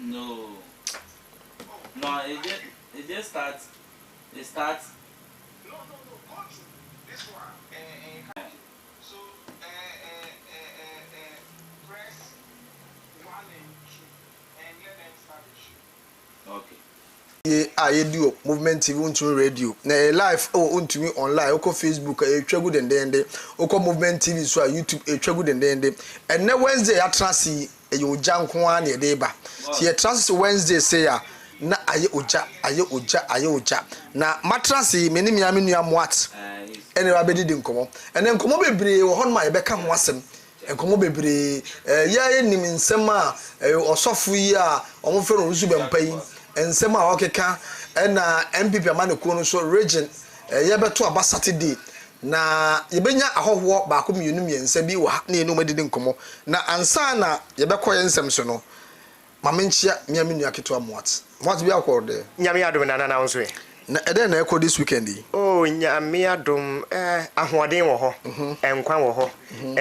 No. No, it just starts. It starts. No. Go to this one. So, press 1 and 2 and let them start the show. Okay. You movement TV untumi radio na live untumi online oko Facebook etwagu dendende oko movement TV so YouTube etwagu dendende and na Wednesday atrasi oja nko a na ede ba ti atrasi Wednesday say ya na aye oja na matrasi meni miame nua moat ene ba bedidi nkomo ene nkomo bebre wo hon ma ye beka ho asem nkomo bebre ya enim nsem a osofo yi a omo fe no rusu bempa yi ensem a okeka na MPP amanekuo no so region ye beto aba Saturday na yebenya ahoho ba ko mienu miensa bi wa na enu madidi nkomo na ansa na ye bekoye nsem so no mamenchia miamenu aketo amoat moat bi akorde nyame adom na na wonso na ede na ekọ this weekend yi oh nyame adom ahoden wo ho enkwa wo ho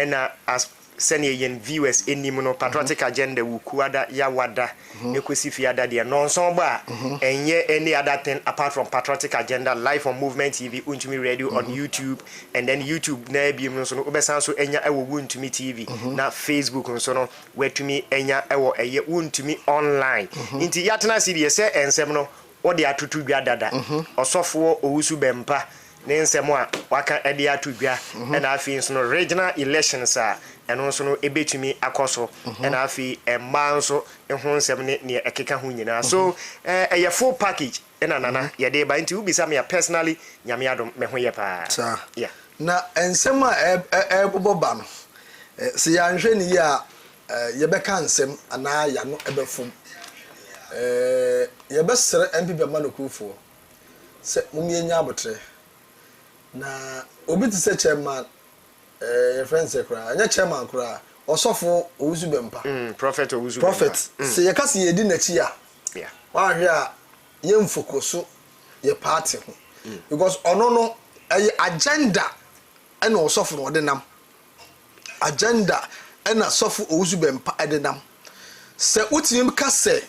na as senior yen viewers enim no patriotic agenda wukuada ya wada ekosi fiada de no so ba enye any other thing apart from patriotic agenda live on movement TV untumi radio on YouTube and then YouTube na biem no so no obesan so enya ewo untumi TV na Facebook no so no wetumi enya ewo eye untumi online inti yatena series se ensem no odi atutu dwa dada osofo owusu bempa ne nsem a waka edi atudwa na afi so no regional elections a eno so no ebetumi akoso na afi emma nso ehu nsem ne ekeka ho nyina so eye full package na nana ye dey ba nti ubisa me personally nyame adom me ho ye pa yeah na ensem a eboboba no se ya nhwe ni ya ye beka nsem ana ya no ebefum ye besere MPP amanokufo se mumienya abotre na obi ti se chairman your friend say kra anya chairman kra osofo owusu bempa prophet owusu prophet se ye kase ye di nachi a yeah wa hwe a ye mfokoso ye party ho because ono no agenda ena osofo no de nam agenda ena sofo owusu bempa de nam se utimi ka se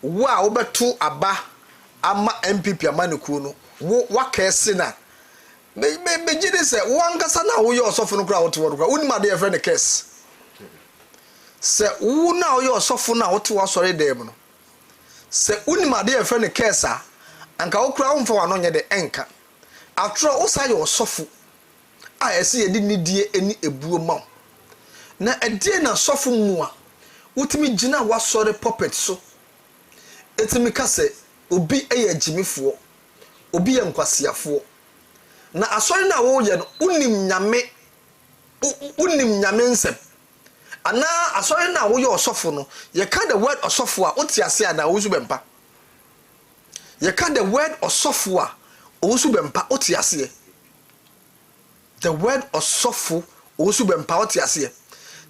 wo a obeto aba ama MPP amanekuo no wo wakese na me jide se wankasa na wo ye osofo no kra wo to wo kra unima de friend case se wo na wo ye osofo na wo to wo sori dem no se unima de friend case a anka wo kra wo mfa wa no nye de enka atro wo sa ye osofo a ese ye di nidie eni ebuo ma na edie na sofo mu a wotimi gina wa sori puppet so etimi kase obi eye jimifo obi ye nkwasiafo na asori na wo ye no unim nyame nsem ana asori na wo ye osofo no ye ka the word osofo a otiase ana wo su bempa ye ka the word osofo a wo su bempa otiase the word osofo wo su bempa otiase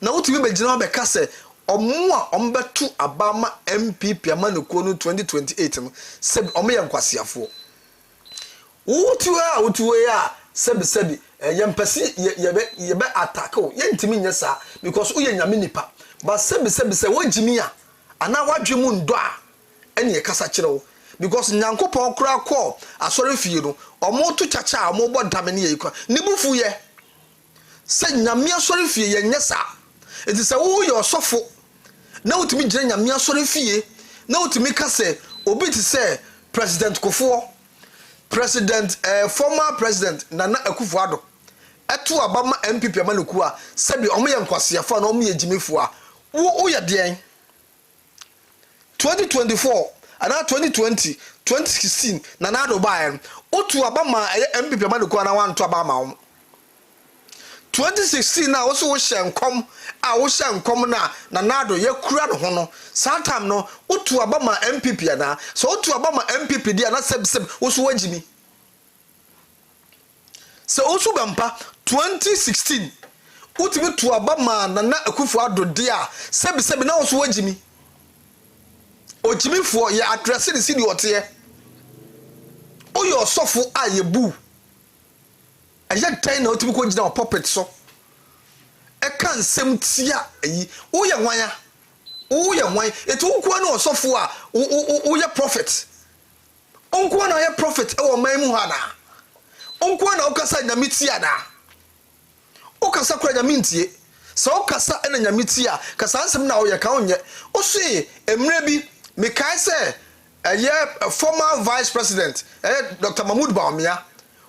na wotimi begina be ka se omo a ombetu abama MPP amanekuo no 2028 no se omo ye nkwasiafo utuwe ya sebi yempesi yebe attack o yentimi nyesa because uye nyame nipa but sebi se wajimi a ana wadwemu ndo a ene kasa kire because nyankopon kura ko asori fie no omo to chacha omo bo dame ne yikwa nibufu ye se nyame asori fie ye nyesa eti se wo ye osofo na utimi gire nyame asori fie na utimi kase obi ti se president Kofo president former president Nana Akufo-Addo eto abama MPP amanuku a sebi omo ye nkwasiafo na omo ye jimefo a wo ye den 2024 ana 2020 2016 Nana Addo bae otu abama MPP amanuku na wanto abama 2016 na wo so wo hyenkom a wo hyenkom na Nana Addo ye kura no ho no sometime no otu abama MPP ana so otu abama MPP dia na seb wo so wajimi so osu bampa 2016 utimi tu abama Nana Akufo-Addo dia seb na wo so wajimi ojimi fo ye address ni sidi ote oyo osofo a ye bu aye tan na utimi ko gina puppet so e kan sem tia yi wo ye nwanya wo ye wan etu wo na osofo a wo ye prophet onko na ye prophet e wo man mu ha na onko na okasa nyamiti ada okasa kura nyamintie so okasa na nyamiti a kasa ansem na wo ye ka onye o se emre bi me kai se former vice president Dr. Mahmoud Bawumia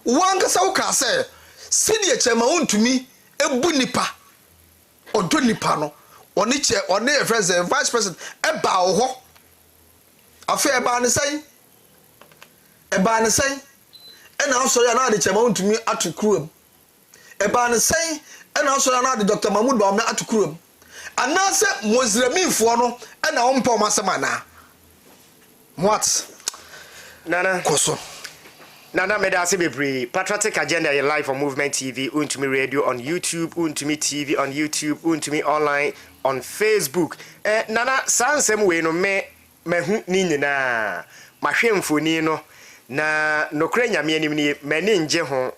wan kasa wo ka se senior chairman untumi ebu nipa odo nipa no oni che oni president vice president eba wo ho afa eba ne sai ena so ya na de chairman untumi atukurum eba ne sai ena so ya na de Dr. Mahmoud Bawumia atukurum anase mozramifo no ena wo mpa o masema na what nana koso Nana medasi bebre Patriotic Agenda live on Movement TV, Untumi Radio on YouTube, Untumi TV on YouTube, Untumi online on Facebook. Nana sansem we no me hu ni nyina mahwemfoni no na nokra nyame anim ni mani nje ho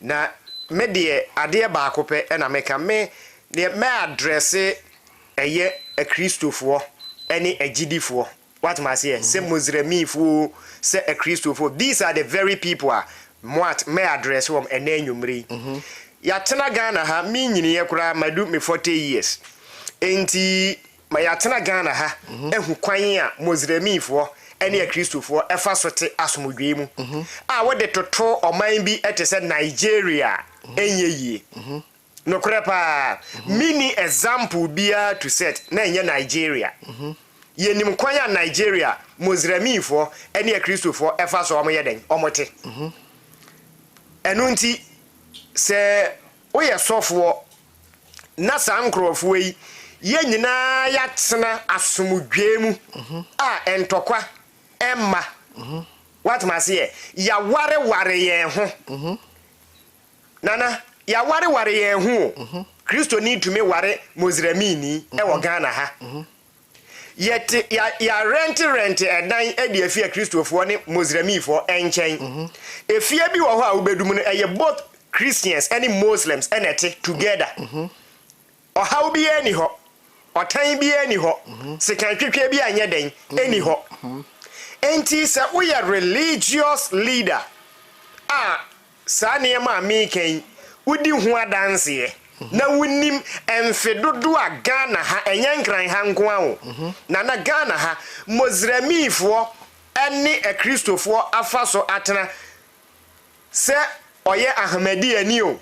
na me de ade ba akopɛ na meka me ne me address eye a Christofo any agidifo. What must say? Say Muslim fu say a Christopher. These are the very people what may address from a name. Yatana Ghana ha me nyini yakura madu me 40 years. Enti ma yatana Ghana ha ehu kwan a Muslim fu any a Christopher efa sote asomdwe mu. What the toto oman bi etese Nigeria enye yi. No krepa mini example bia to set na enye Nigeria. Yenim kwanya Nigeria Muslimifo ene ya Kristofo efa so omoye den omote enu nti se oye sofo na sankrofo yi ye nyina ya tena asomdwemu a entokwa emma what must say ya ware ye ho nana ya ware ye ho Kristo need to me ware Muslimini e wo Ghana ha yet ya rent edan edi afia Kristofo ne Muslimifo enchen efia bi wo ho a ubedum no eye both Christians and Muslims enete together how be any ho otan bi any ho sekan twetwe bi anye den any ho enti sa we are religious leader sa ne ma me ken udi ho adanse na wunim emfedodo a Ghana ha enyankran ha nko awo na Ghana ha Muslimifo ene a Kristofo afaso atena se oye Ahmadi ani o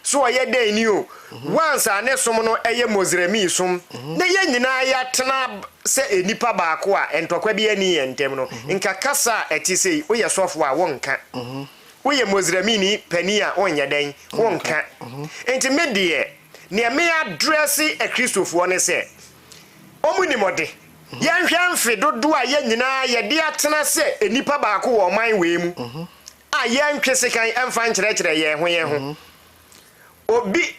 so oye den ni o once ane som no eye Muslimi som na ye nyina ya tena se enipa baako a entokwa bi ani entem no nka kasa etisei oye sofo a wonka Uye Muslimini penia onye den wonka enti medie ne me address a Kristofo ne se omuni mode yanhwa mfe dodo a ye nyina ye de atena se enipa baako wo man we mu a yanhwe sekan emfa nkyerɛkyerɛ ye ho obi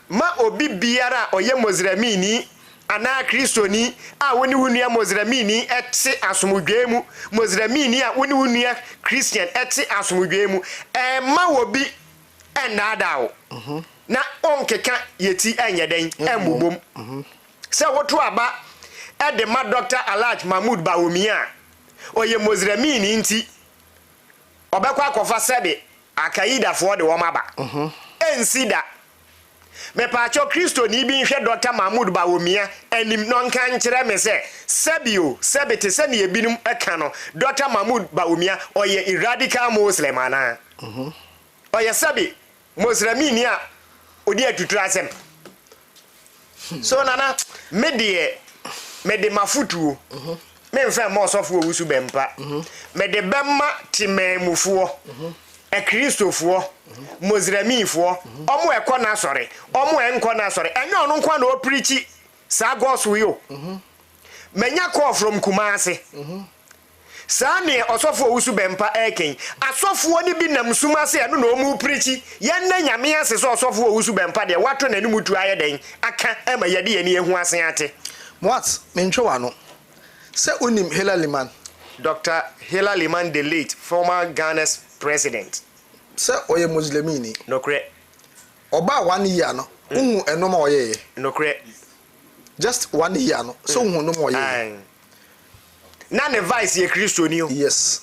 ma obi biara oye Muslimini ana Kristoni a woni hunua Muslimini etse asomdwe mu Muslimini a woni hunua Christian etse asomdwe mu ma wobi enadawo na onkeka yeti anyeden embobom se woto aba de ma Dr. Alhaji Mahmoud Bawumia oye Muslimini nti obekwa akofa sebe akaida fo de wo maba ensida me pacho Kristo ni bi nhwe Dr. Mahmoud Bawumia anim no nka nkyere me se sebio sebete se ne ebinum eka no Dr. Mahmoud Bawumia oye radical Muslim ana oye sebi Muslimini a odi atutura asem so nana me de mafutuo me mfa mo sofo owusu bempa me de bemma timamufuo e Kristofo Muslimifo omo ekona sore omo enko na sore enye onu nkwa na o preach sa gospel yo menya call from Kumasi sa ne osofo owusu bempa eken asofo ni bi nam sumase eno na omu preach ye na nyame ase so osofo owusu bempa de wato na nimutu aye den aka ema ye de ye ne ehu ase ate what mentwa no se unim Hela Liman Dr. Hela Liman the late former Ghana's president se oye Muslimini no kre oba 1 year no uhu enoma oye no kre just 1 year no so hu no mo ye na ne vice ye Kristo ni o yes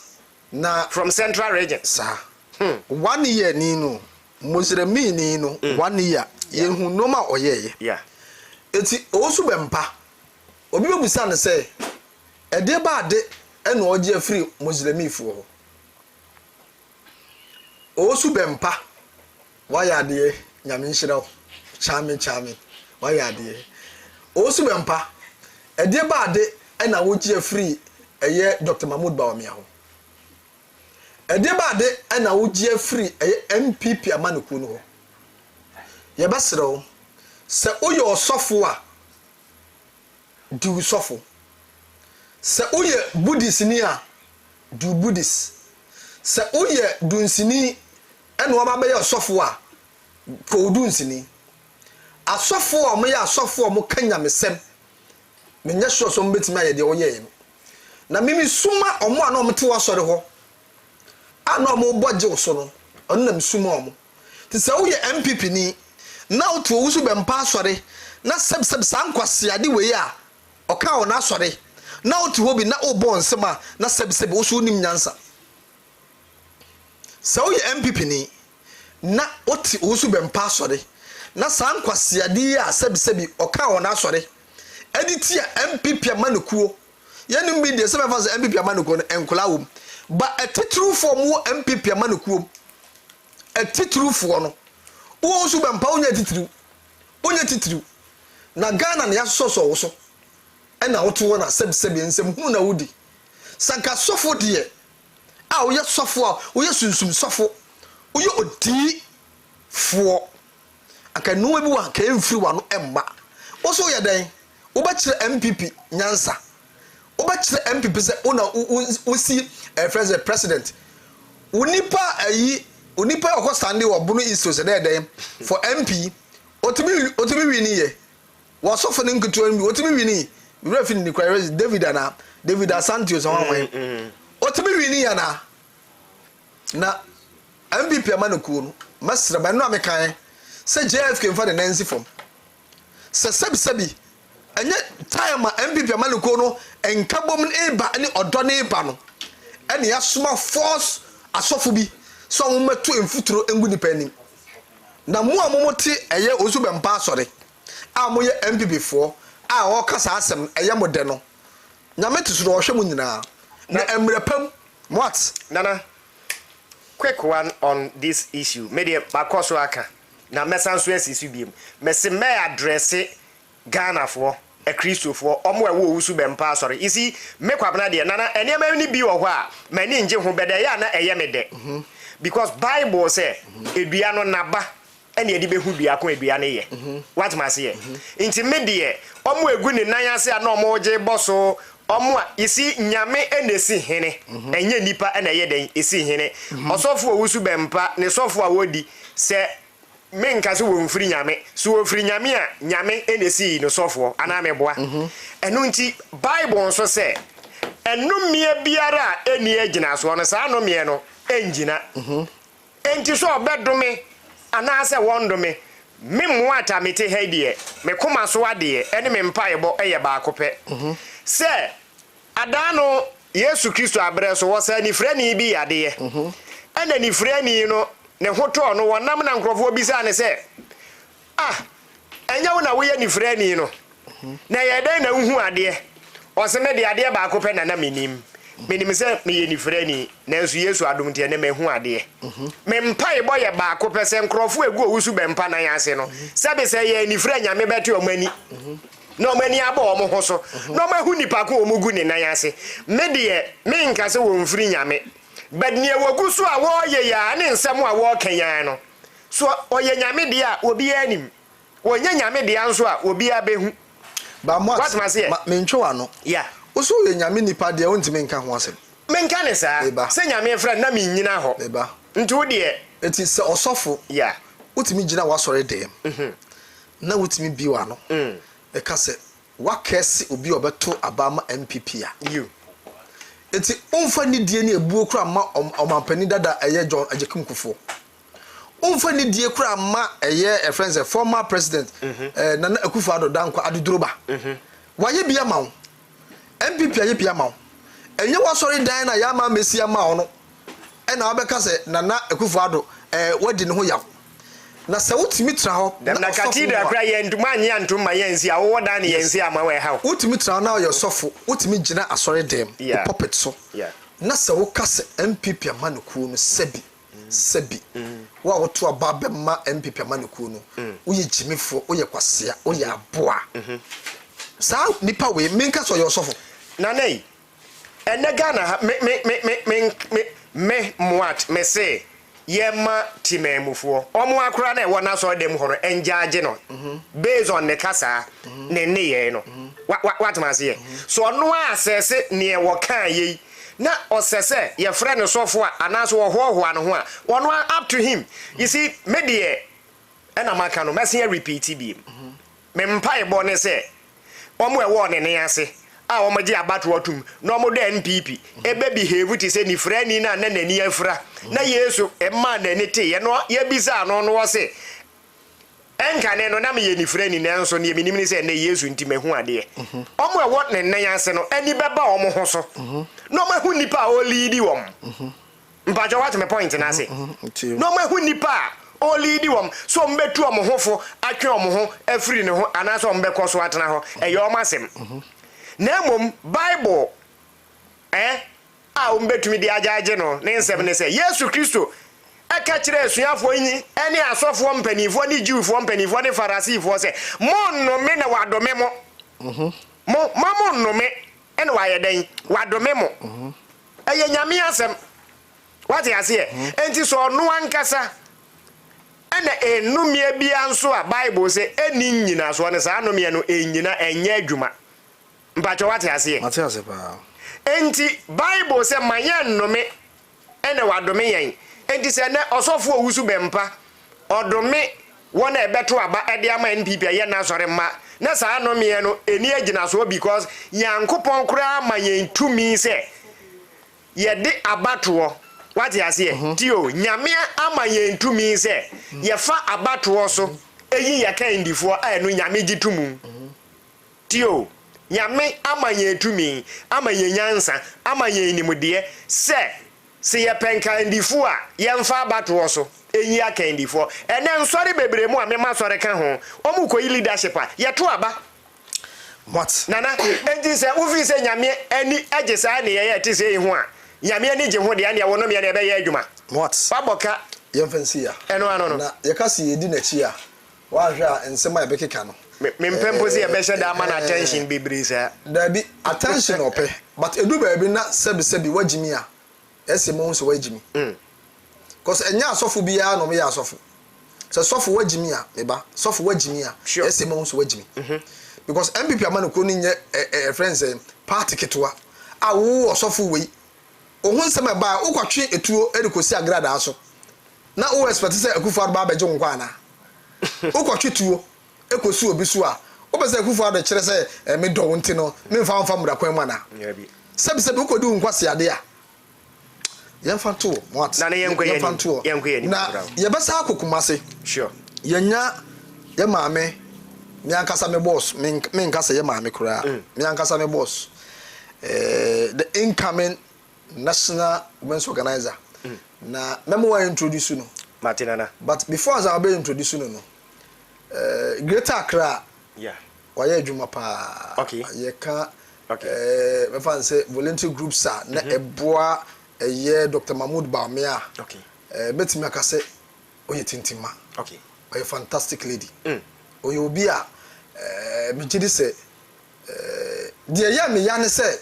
na from central region sa 1 year ni no Musremi ni no 1 year ye hu no ma oyeye yeah eti osu bempa obi obusa ne say ede ba ade ena oje afiri Musremi fu ho osu bempa waya ade nyame nhira chame waya ade osu bempa ede ba ade ena woje afiri eye Dr. Mahmoud Bawumia ho ede ba ade ena woje afiri eye MPP amanuku no ho ye basrew se oye osofo a du sofo se oye buddhist ni a du buddhist se oye dunsini ene wo ba be osofo a ko dunsini asofo o me ya asofo o mo kanya mesem menye sure so mbetimi aye de oye na mimi suma omo ana omo te wasore ho ana omo boje so no onu na suma omo ti se oye MPP ni na otu owusu bempa asore na seb sankwase ade we ya oka o na asore na otu hobi na obo nsema na seb osu nim nyansa se oye MPP ni na oti owusu bempa asore na sankwase ade ya seb oka o na asore editi ya MPP amanukuo yenim bi de se be fa MPP amanukuo enkola wo ba etitru form wo MPP amanukuo etitru fo no wo su bempa onya titru na Ghana na yasoso wo so ena woto wo na seb ensem hu na wodi sanka sofo de a wo ye sofo a wo ye sunsum sofo wo ye odi fo aka no bi wa ka emfiri wa no emma wo so ye den wo ba kire MPP nyansa wo ba kire MPP se ona wo si president unipa ayi onipa okọ stande wo bunu iso se dey for MP otimi wini ye wo so for nkutu MP otimi wini we refin ni kwa David Asantio so wan otimi wini ya na MPP amanuku no masra ba no amekan se JFK mfa de nansi form se sebi enye time MPP amanuku no enkabom eba ni odo na eba no ene ya soma force asofo bi so mo meto emfuturo engu ni panim na mo amomote eye osu bempa asore a mo ye MPP fo a o kasa asem eye mo de no nyame tisuro o hwe mo nyina na emrepam what nana quick one on this issue media bakoso aka na mesanso asisu biem mese me address Ghana fo a Christopher omo ewo wusu bempa sorry you see me kwabna de nana enema ni bi wo ho a mani nje ho bede ya na eye me de because Bible say edua no naba ene edi behu dua ko edua ne ye what ma say inti me de omo egu ni nan ase na omo je boso omo a isi nyame enesi hene enye nipa ene ye den esi hene osofo wusu bempa ne sofo a wodi se menka so wo mfiri nyame so wo firi nyame a nyame enesi no sofo ana meboa enu nti Bible nso se enumie biara eni agina so no sa nomie no engina enti so obedome ana se wondome memmo ata mete hedie me koma so ade ene me mpaebo eye ba kope se adano Yesu Kristo abre so wo sa ni frani bi ade ene ni frani no ne hoto no wonam na nkrofo bisa ne se enya wo na wo ye ni frani no na ye den na hu ade o se me de ade ba kope na menim se me ye ni frani na nso Yesu adom te ne me hu ade me mpai bo ye ba kope se nkrofo egu owusu be mpa na yase no se be se ye ni frani ame bete o mani no mani aba o mo ho so no ma hu nipa ko o mugu ni na yase me de me nka se wo mfiri nyame badnie wogu so a wo ye ya ne nsem a wo kan no so oye nyame de a obi anim wonya nyame de anso a obi abehu ba mo what ma say me ntwa no yeah oso ye nyame nipa de wontime nka ho asem me nka ne sa se nyame friend na me nyina ho eba ntu de eti se osofo yeah wotimi gina wasore dem na wotimi biwa no e ka se wakese obi obeto abama MPP a you eti onfa ni die ni ebuo kura ma omampani dada eye John Ajekum Kufo umfa ni die kura ma eye friends former president Nana Akufo-Addo Dankwa Adudroba waye bia ma wo MPP aye bia ma wo enye wasori dan na ya ma mesia ma wo no e na obeka se Nana Akufo-Addo wadi ne ho yaw na se wotimi tra ho na katida kra ye ntuma anya ntuma yensi a wo dan yensi ama we ha wotimi tra na yo sofo wotimi gina asori dem puppet so na se wo kase MPP amanuku no sebi wa woto aba be ma MPP amanuku no wo ye jimifo wo ye kwasea wo ye aboa sa nipa we menka so yo sofo na nei ene Ghana me muat me say yema timemufo omo akura na e wona so dem horo enjaage no based on the kasa ne ye no what ma say so no asese ne e wo kan ye na osese ye frɛ ne sofo a anaso wo hoho no ho a wono up to him you see me de na maka no mesen repeat bi me mpa e bo ne se omo e wo ne ase a wo maji abato atum na omo de NPP ebe behave ti se ni frani na nani afra na Yesu e ma na ni te ye no ye bisa no no wo se enka ne no na me ye ni frani na nso ne minim ni se na Yesu nti mehu ade omo e wo ne nan ase no ani beba omo ho so no mahu nipa o leadi wom mpajo what me point na se no mahu nipa o leadi wom so mbetu omo hofo atwe omo ho afri ne ho anaso mbekọ so atena ho e ye omo asem na mom Bible a umbetumi di ajaje no ne nsem ne se Yesu Kristo aka kire asuafo yin ene asofo mpanifo ne Jewfo mpanifo ne Farisifo se monno me na wadome mo monno me ene waye den wadome mo eye nyame asem wate ase enti so no ankasa ene enumie bia nso a Bible se eni nyina so ne sa anomie no enyina enye adwuma mpacho wate ase pa enti Bible se mayen no me ene wadome yen enti se ne osofo owusu bempa odome wona ebeto aba ede ama NPP ye na sore ma na sa anomie no eni agina so because yankopon kura mayen tumi se ye de abato wate ase tio nyame ama yen tumi se ye fa abato so eyi ya kan ndifo a enu nyame gitumu tio nyame amanye tumi amanye nyansa amanye nimudie se ye penka ndifo a ye mfa abato so enyi aka ndifo ene nsori bebre mu a me ma sori kan ho omuko yi leadership a ye to aba what nana enti se ufi se nyame ani agesa ne ye te se hu a nyame ani je ho de ane wono me ne be ye adwuma what baboka ye fancy ya eno ano no na ye kasi edi na chi a wa hwa ensema ye bekeka no me mpempo se ye be hye da man attention bebre sa da bi attention ope but edu ba bi na sebi wagimi a ese mo so wagimi cause enya asofo bia no me ya asofo se sofo wagimi a meba sofo wagimi a ese mo so wagimi because MPP amanuko ni nye friends party ketwa a wo osofo we ohun se me ba ukwatwe etuo edikosi agrada aso na o expect se Akufo-Addo ba beje nkwa na ukwatwe tuo ekosu obi so a obese Akufo-Addo kire se me do wonti no me mfa mura kwan mu na sebi ukodi nkwase ade a yemfa to what na yenkwe na yebesa akokumase sure yenya ye maame me ankasa me boss me ankasa ye maame kura me ankasa me boss the incoming national women's organizer na memo wa introduce no Martinana but before as I be introduce no Greater Accra why adwuma pa ye ka me fan say volunteer groups are na eboa Dr. Mahmoud Baumia betimi akase oye tintima oye fantastic lady oye obi a me gidi se de ya me ya ne se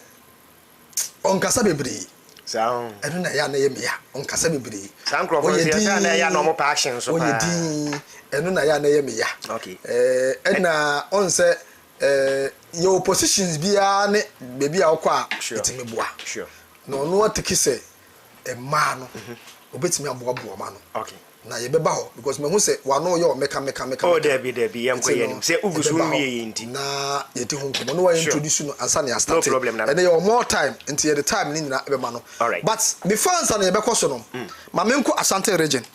onkasa bebre Sound. I don't know, ya on Casabi. Sound ya normal passion. So, I don't know, ya. Okay. And on say, your positions be an baby, I'll quite sure. Sure. No, what to kiss a man, obey me a man. Okay. Na ye beba ho because me hu se wa no ye o meka oh there be yam koye se ugusu wie yinti na ye ti hu nkomo no wa introduce no ansa na start no problem na and you more time into the time ni nyina ebe ma no but before ansa na ye bekoso no ma menko Asante region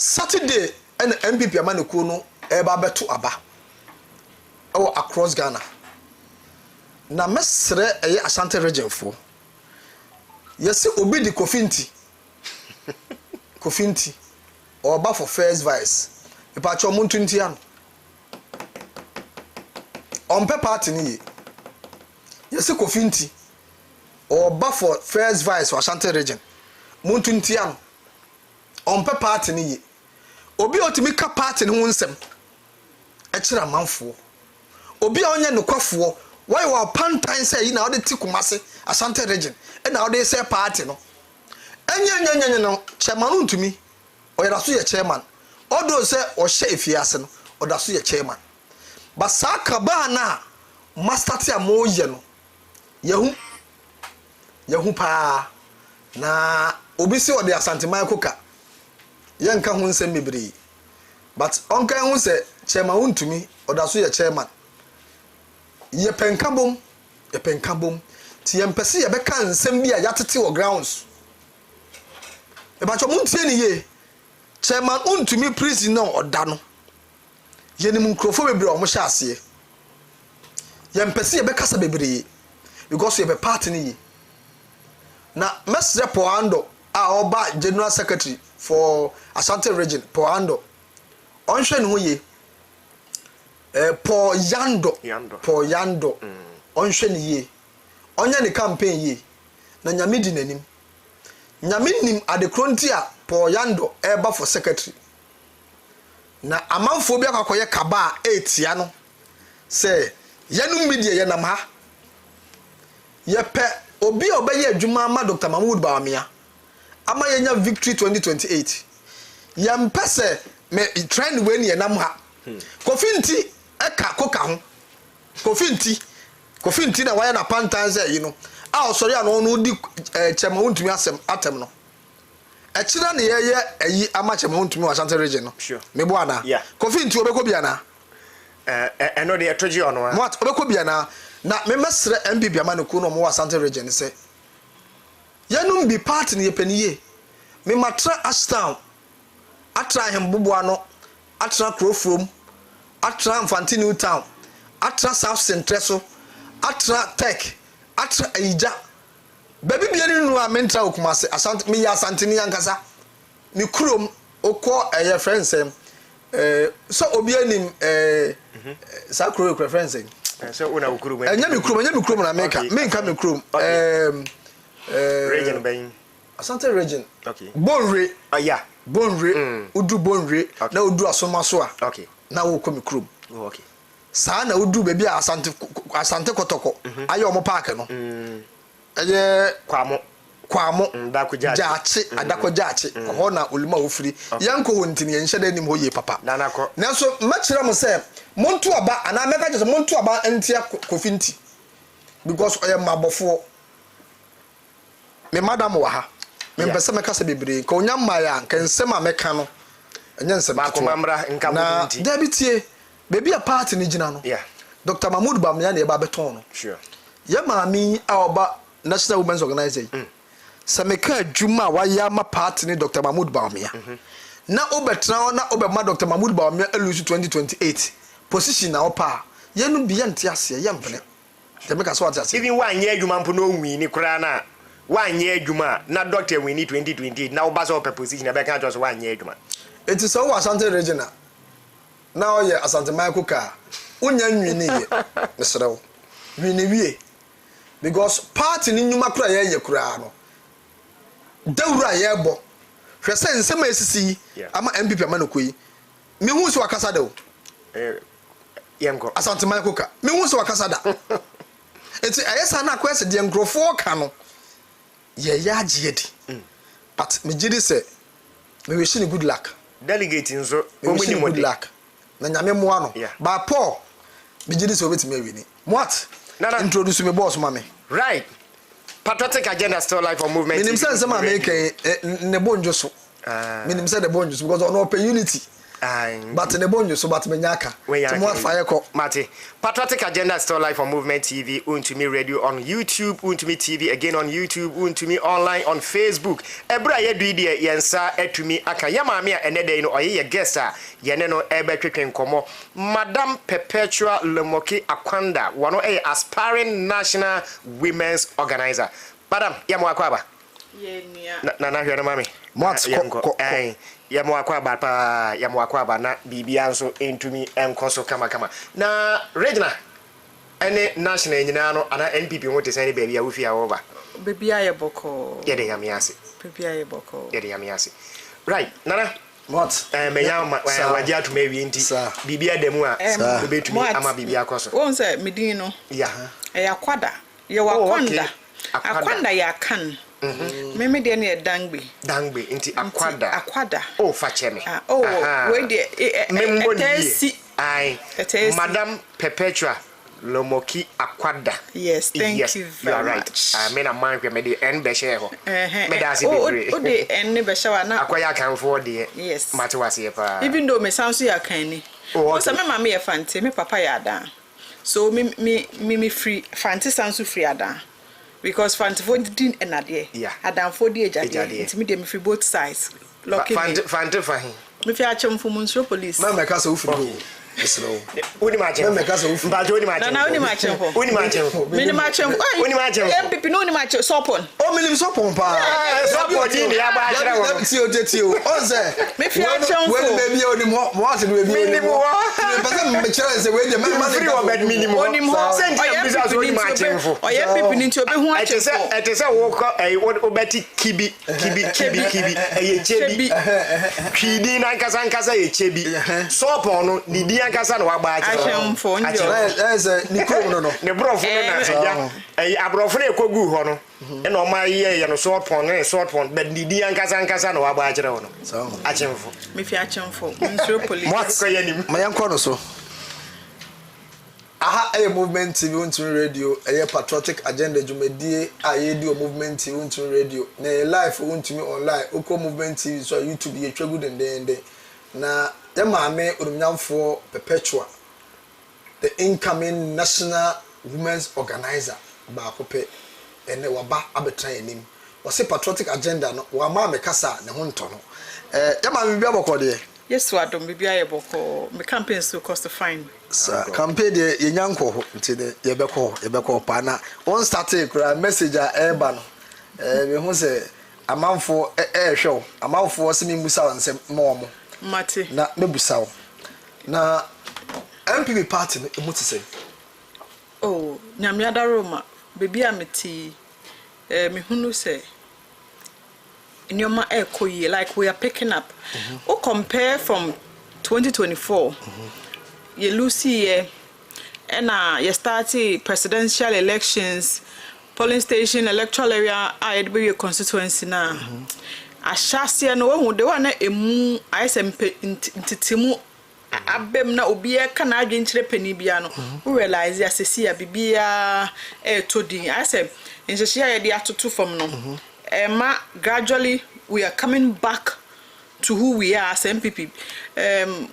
Saturday and MPP Amaniku no eba beto aba across Ghana. Na mesre Ashanti region fo. Yesi obi di Kofinti or ba for first vice. Ipa cho muntu ntian. Ompe party ni ye. Yesi Kofinti or ba for first vice for Ashanti region. Muntu ntian. Ompe party ni ye. Obi otimi ka party ni ho nsem. E kira manfo. Obi a onye nokwafoɔ why wa pantan say yi na ode ti Kumase Ashanti region e na ode say party no enya no chairman ntumi oyera so ye chairman odo say o hye efiase no oda so ye chairman basaka ba na master ti amoye no yehu pa na obi se ode Asante Maikoka yenka ho nsem bebre but onka ho say chairman ntumi oda so ye chairman ye penkabom ti yempese ye beka nsem bia yatete wo grounds e ba cho muntie ni ye chairman untumi prison no oda no ye ni munkrofo bebre o mo hya ase yempese ye beka sa bebre because ye be party ni ye na mesre Poando a oba general secretary for Ashanti region Poando onhwe ni ho ye Paul Yando onhwe ni ye onya ni campaign ye na nyame di nanim nyame nim adekronti a Paul Yando eba for secretary na amanfo bi akwakoye kaba etia no say yanu media ye nam ha ye pe obi obeye adwuma ma Dr. Mahmoud Bawumia ama yenya victory 2028 ye mpese me trend we ni nam ha Kofinti eka koka ho Kofinti na waya na pantan say a osori ano no di chema huntumi asem atem no e kira ne ye ayi ama chema huntumi wa Ashanti region no sure me bo ana Kofinti obeko bia na eno de etoji ono a what obeko bia na me mesre MPP Amaniku no mo wa Ashanti region say yanum bi party ne yepaniye me matra Ashtown atra hembobo ano atra Krofrom atra Mfanti New Town atra South Central atra Tech atra Aija baby biani nu a mentra Kumase Ashanti me ya Asante ni yankasa ni krom okọ eye friends so obi anim sa kro friends so una ukuru enya mi krom na menka me krom region ben Asante region okay Bonre yeah Bonre udu Bonre na udu Asoma so a okay na wo komi krom okay saa na udu baby Asante Kotoko ayo omo park no eye kwamo dakujachi adakojachi ho na oluma ofiri yanko hontini yenhye da nim ho ye papa nanako nanso machira mo se montu aba ana meka je montu aba entia Kofinti because oye mabofo me madam wa ha me mpese meka se bebre ka onya maya nka nsem a meka no enye nsem ba ko mamra nka Kofinti da bitie baby a party ni gina no Dr. Mahmoud Bawumia na e ba beton no sure ye maami a oba National Women's Organization sameka adwuma wa ya ma party ni Dr. Mahmoud Bawumia na obetra na obema Dr. Mahmoud Bawumia elusu 2028 position na opa ye no bi yente ase ye mpene te meka so ate even one year adwuma mpo no wi ni kura na one year adwuma na doctor we ni 2028 na oba so position na beka just one year adwuma it is so Asante regional na oye Asante Maikoka unya nwini ye mesrew nwini wie because party ni nyuma kura ye kura no dawura ye bo hwese nsema esisi ama MPP Amaniku yi me hu so wakasa da o yenko Asante Maikoka me hu so wakasa da eti ayesa na kwese de nkrofo ka no ye ya agye di but me gidi se me wish ni good luck delegate nso omuni good luck na nyame mo ano ba Paul me gidi se obetime awini what introduce me boss mama right Patriotic agenda still life for movement minim say say ma make ne bonjo so minim say the bonjo so because on open unity but ne bonyo so but menyaka to fire ko mate Patriotic Agenda still live on Movement TV, Untumi Radio on YouTube, Untumi TV again on YouTube, Untumi online on Facebook. Ebra ye duidi yensa etumi aka yama me enede no oye guest a yene no ebe twetwen komo Madam Perpetua Lemoki Akwanda, one of aspiring national women's organizer. Madam, yamo akwaba. Na hwere mami. Mats ko yamo akwaba pa yamo akwaba na bibia nso entumi enkoso kama na Regina ene national nyina no ana NPP wote sane baby a wofia wo ba baby aye boko yede yamiase baby aye boko yede yamiase right nana what menya waje atuma wi nti bibia demu a betumi ama bibia koso won say medin no ya akwada ye wakwanda akwanda ya kan meme de na dangbe nti akwada oh fa cheme we de ai Madam Perpetua Lomoki Akwada. Yes, thank you very are right. much. I mean a man where me the end be share ho. Me da se be. The end be share na. Akwaya kan for the. Yes. Mate wase pa. Even though me sound so ya kan ni. Oh, so me mama ye fante, me papa ya da. So me free fante sound so free ada. Because fante for din enade. Yeah. Adam for the ejade. Ntimi dem free both sides. Lucky me. Fante fa hin. Me fi acham for munsro police. Mama ka so free. Uni machem. Me ka so free. Mba uni machem. Na uni machem for. Uni machem. Mini machem. Uni machem. MPP no uni machem sopon. O minim sopon pa. Sopon din ya ba kira wo. Ti o. O se. Me fi acham for. When baby oni mo ase do baby oni mo. Me person me kira se we de me ma free o bed minimum. Oni mo. Send you business uni machem for. Oya MPP ni nti obe hu achem for. Etese wo ko obeti kibi eye chebi. Kwidi na nkasa ye chebi. Sopon no ni di nkasa na wa ba achem for njo. Ni ko no. Ne brofo no na ya abrofo na ekogu ho no. E no ma ye no sopon but ni di nkasa na wa ba akire ho no. Achem for. Me fi achem for. Nso police. Mo ko ye nim. Ma yan ko no so. Aha Movement TV Untumi Radio Patriotic Agenda Jumedie di Movement TV Untumi Radio na live Untumi online oko Movement TV so YouTube ye twegu dendende na ya maame urumnyamfo Perpetua the incoming national women's organizer ba kope ene waba abetran enim wose Patriotic Agenda no wa maame kasa ne ho nto no ya maame bia bokode yes wadom bibia ye boko me campaign so cost fine sa campaign de yenyanko ho nti de yebeko pa na on start kura message a eba no me hu se amanfo hwew amanfo se me musa wansem mo mate na me busawo na MPP party no emuti say oh nyamiada roma bibia meti me hunu se Nyoma ekoye like we are picking up. O compare from 2024. You lose here and you start presidential elections, polling station, electoral area, I be your constituency now. A shasi no one the one emu ISMP intitimu abem na obi e kana adwenkyere pani bia no we realize ya sesi ya bibia to din I say nhyehyia ye de atoto fam no gradually we are coming back to who we are as MPP.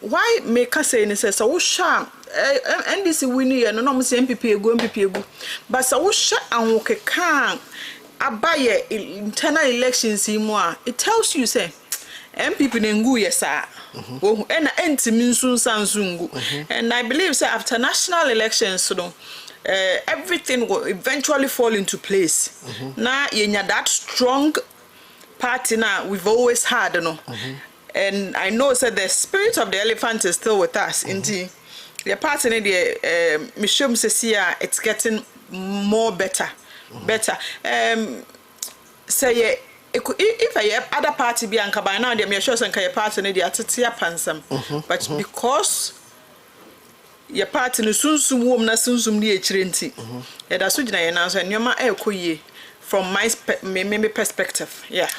Why make us say so we sham NDC winning no say MPP egu but so we sham and we can abaye internal elections imwa it tells you say MPP nengu yesa and entimi nsun sansungu and I believe say after national elections so everything will eventually fall into place. Now yenya that strong party now we've always had, you know. And I know that the spirit of the elephant is still with us. Indeed, the party the Mishum Sesia it's getting more better. Say if I have other party be anka by now, they sure some party the atitia pansam. But because your party no sunsum wom na sunsum ni echirenti e da so gina ye na so nyoma ekoye from my perspective yeah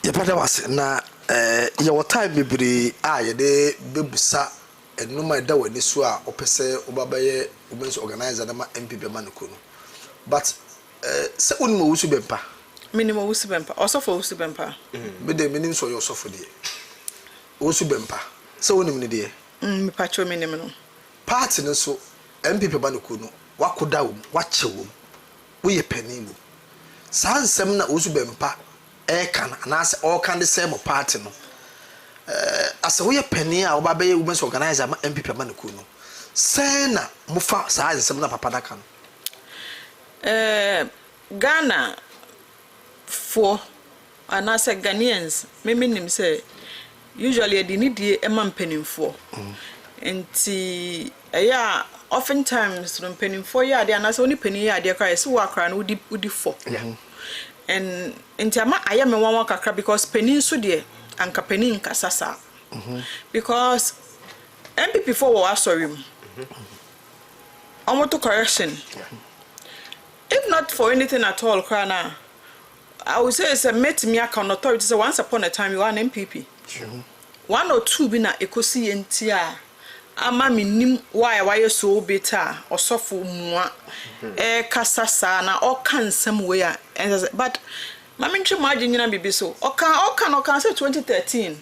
ye pada was na ye wota bebre a ye de bebusa enuma da wani so a opese obabaye women's organizer na ma MPP ma no kono but se unmo wusu bempa minimum wusu bempa also for wusu bempa be de minim so yo so for de wusu bempa so wonim ne de me patcho me nim no party no so MPP ba no ku no wakoda wo wache wo wo ye pani wo saa nsɛm na osu bempa kan anase all kan the same party no asa wo ye pani a wo ba be ye women's organizer ma MPP ba no ku no say na mufa saa nsɛm na papa da kan Ghana for anase Ghanaians me nim say usually the need e ma mpanimfo enti oftentimes no mpanimfo ya de anase oni pani ya de kra so wakra no udi for and enti ama aye me wan kakra because pani so de anka pani nka sasa because MPP for wa sorry to correction if not for anything at all krana I would say it's a met me account authority so once upon a time you are an MPP sure. One or two bina ekosi entia ama minim why so better or sofo mua kasasa na all can some way but maminchi margin na bibi so okan say 2013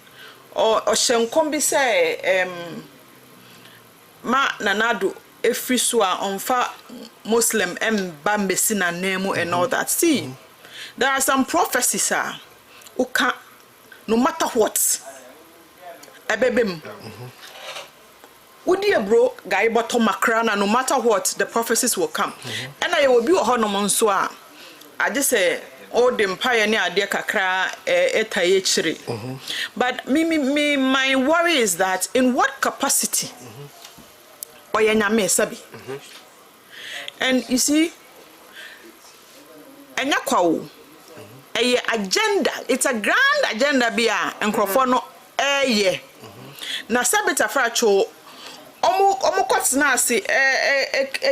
or shenkom bi say ma nanado efri so a onfa muslim ba mbesi na nemu and all that see there are some prophecies oka no matter what ebebem Udi bro guy bottom makrana no matter what the prophecies will come and I will be a honomon so I just say all the empire near ade kakra etaye chire but me my worry is that in what capacity oyanyame sabi and you see enya kwawo agenda it's a grand agenda bia enkrofo no na sabita fracho omu kwatna ase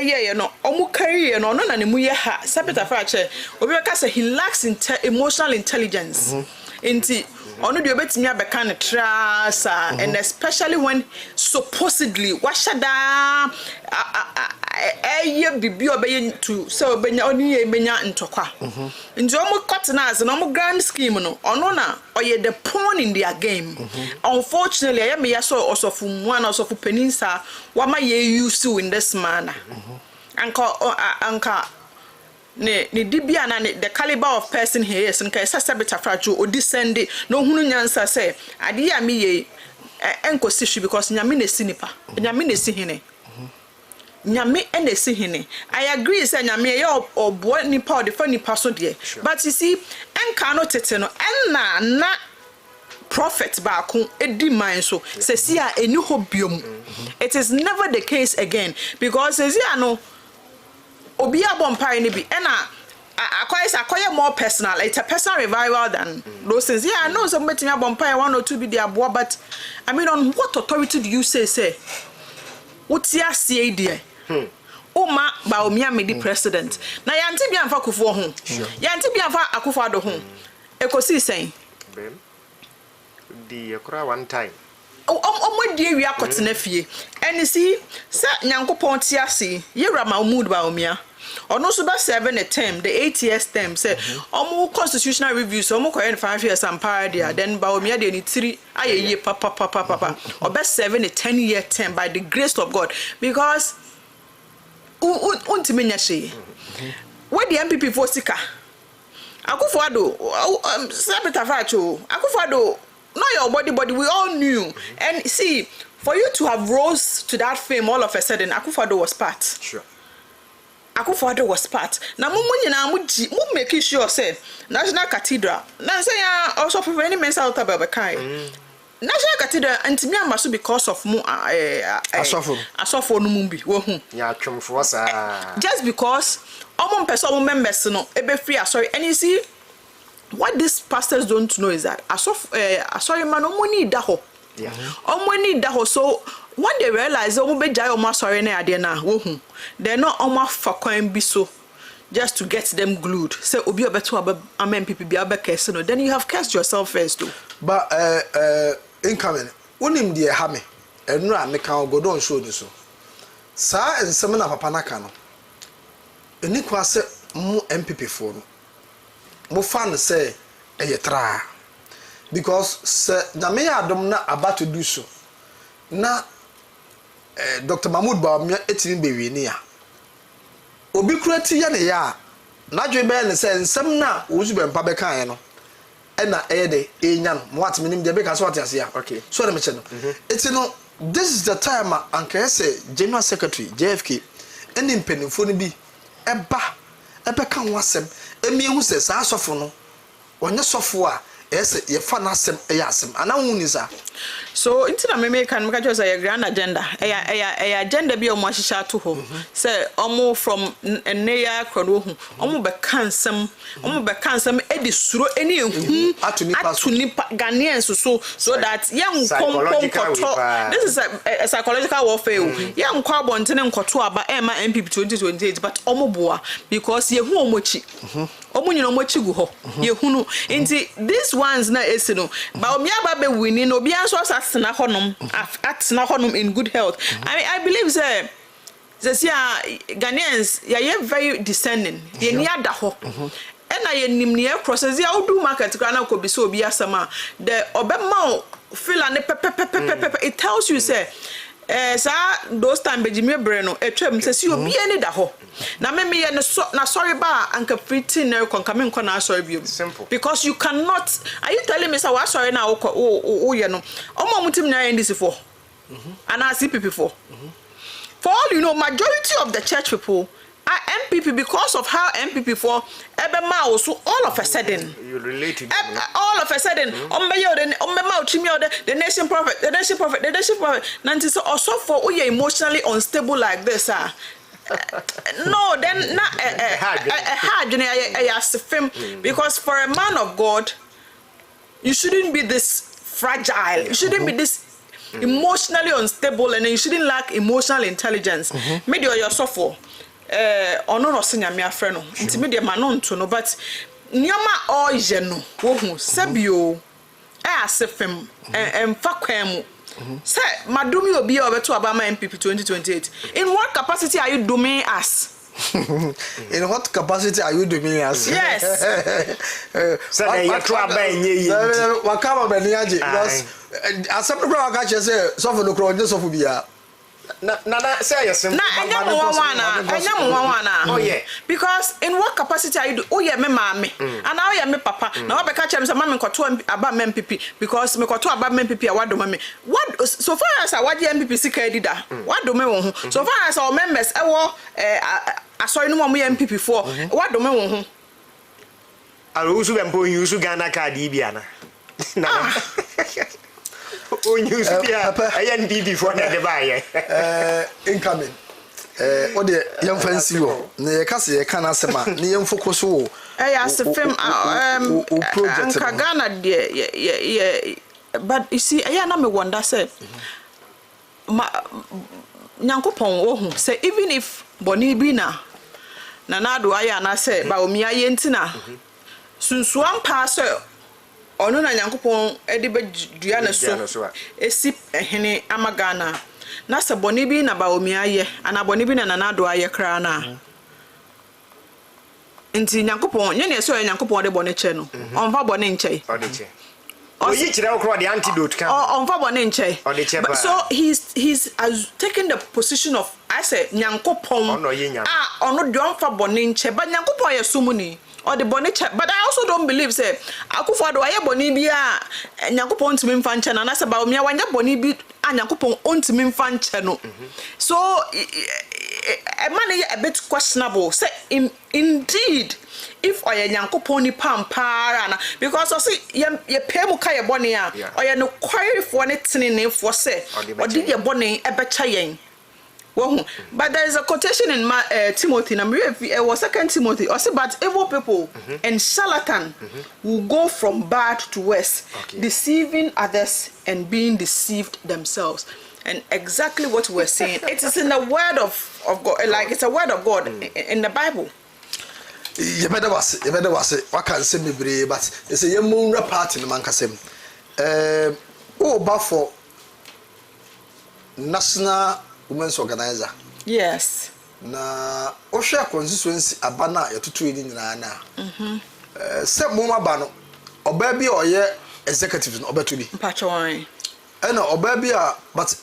ye no omu carry no na ne mu ye ha sabita frache obi ka say he lacks emotional intelligence enti onu de obetimi abeka ne trasa and especially when supposedly washada bibi obeye to say obenya oni ye benya ntokwa nti omu kwatna ase no omu grand scheme no onu na oye the pawn in their game unfortunately I am yaso osofu mwana osofu peninsa wama ye used in this manner anka ne dibia na the caliber of person he is nka esa sabita frajo odi send no hunu nyansa say ade ya me ye enkosi because nyame na sinipa nyame na si hene nyame na si hene I agree say nyame ye obo nipa o de fa nipa so de but you see enka no tete no na prophet baako edi man so sesi a eni hobiom it is never the case again because sesi ano obi abompai ni bi na akoye more personal it's a personal revival than those things I know some betimi abompai one or two be there but I mean on what authority do you say wotia sie die Uma ba omia me di president na yanti bia mfa kofo ho yanti bia mfa akofo ado ho ekosi sen the ekura one time omodi wi akotena fie and see say nyankopon ti ase yewra ma mood ba omia ono so ba 7 a term the 8 years term say omo constitutional reviews omo koye 5 years and paradia then ba omia de ni 3 ayeye papa obe 7 a 10 year term by the grace of God because untimi nya she we the MPP for sika akufo ado sabita facho akufo ado not your body we all knew and see for you to have rose to that fame all of a sudden Akufo-Addo was part sure Akufo-Addo was part na mumu nyina mu make sure say National Cathedral na say ya also for any mensa out about kai National Cathedral antimi amaso because of mu asofo no mu bi wo hu ya twomfo sa just because omo person members no ebe free sorry and you see what these pastors don't know is that sorry man omo da ho yeah omo da ho so when they realize omo be jai omo sorry na ade na wo hu they no omo fa kwan bi so just to get them glued say obi obeto amen people bi abekese no then you have cast yourself first too but incoming unim die ha me enu a me kan ogodon show ni so sa ensem na papa naka no eni kwa se mu MPP for no mo fan say eyetra because se nyame adom na about to do so na Dr. Mahmoud Bawumia etini bewi ni a obi kura ti ya ne ya na dwe be ne se nsem na ozu be mpa be kan no na de enya no mo atime nim de be ka so atiase ya okay so na me che no eti no this is the time anka say General Secretary JFK eni mpenifo no bi ebe kan wasem emi ehu se sa asofo no onye sofo a ese ye fa na asem asem ana hu ni sa so intina me kan me ka just say grand agenda agenda bi o mo hihia to ho say omo from neya krono hu omo be kansem edi suro eni ehu atuni Ghanaians so that young kompo this is a psychological warfare young kwabo ntene nkoto aba ema MPP 2028 but omo boa because ye hu omochi omo nyina omochi gu ho ye hu no nti these ones na esino ba omi aba be wini no bia so asasena honum in good health. I believe say Ghanaians ye very discerning ye ni ada ho ena ye nimni e process ya odu market kra na ko bi so obi asama the obema feel and it tells you say those time bejime breno etwem say si obi eni da ho na me ye na sorry ba anka pretty na kon come nko na sorry bi simple because you cannot are you telling me say wa sorry na wo ye no omo mutim na ndc for and I CPP for all you know majority of the church people are MPP because of how MPP for ebema also all of a sudden you relate to all of a sudden the nation prophet nanti so also for we are emotionally unstable like this no then not hard because for a man of God you shouldn't be this fragile you shouldn't be this emotionally unstable and you shouldn't lack emotional intelligence maybe you're suffer ono no se nyame afre no nti me de ma no nto no but nyoma oye no wo hu sabio asefem emfa kwan mu say madumi obi obeto abama MPP 2028 in what capacity are you doing us in what capacity are you doing us yes say you try ban ye wakama bani aje because asem no waka che say so for no kro onye so for bia na say yes na anya mo wana oh yeah because in what capacity are you oh yeah me mama and now yeah me papa na we ka chem say mama nkoto aba MPP because me koto aba MPP a wado mama what so far as awage MPP sika edida wado me won ho so far as our members e wo asori no mo MPP for wado me won ho aro usu be mpo usu Ghana card bia na o news bia ayen DD for na de baye incoming what the young fancy wo na ye kase ye kana sema na ye focus wo asefem project Ghana de but you see na me wonder say nyankopon wo hu say even if boni bi na do aya na say ba omi aye ntina sunsuam pa say ono na nyankopon edi be dua na so esi ehene amagana na se boni bi na ba omi aye ana boni bi na do aye kra na nti nyankopon nye ne so nyankopon de boni che no onfa boni nche odiche oyi kire okro the antidote kan onfa boni nche so he's taking the position of I say nyankopon ono de onfa boni nche ba nyankopon ye sumuni or the boni check but I also don't believe say akufado aye boni bia nyankopon ntimi mfa nche na say ba omia wanya boni bi nyankopon ontimi mfa nche no so a man is a bit questionable say indeed if oye nyankopon ni pampara because I see ye pay mu ka ye boni a oye no kwari fo ne tenene fo say odi ye boni e becha yen. But there is a quotation in Timothy, was 2 Timothy, also, but evil people and charlatan will go from bad to worse, deceiving others and being deceived themselves. And exactly what we're saying, it is in the word of God, like it's a word of God in the Bible. You better was it. What can say me brave, but it's a young part in the Mancasem. Buffalo National Women's Organizer. Yes. Na Osha constituency abana ya tutu edi nyina na. Se moma ba no oba bi oye executive no obeto bi. Mpacho wan. ɛna ɔbaa bi a but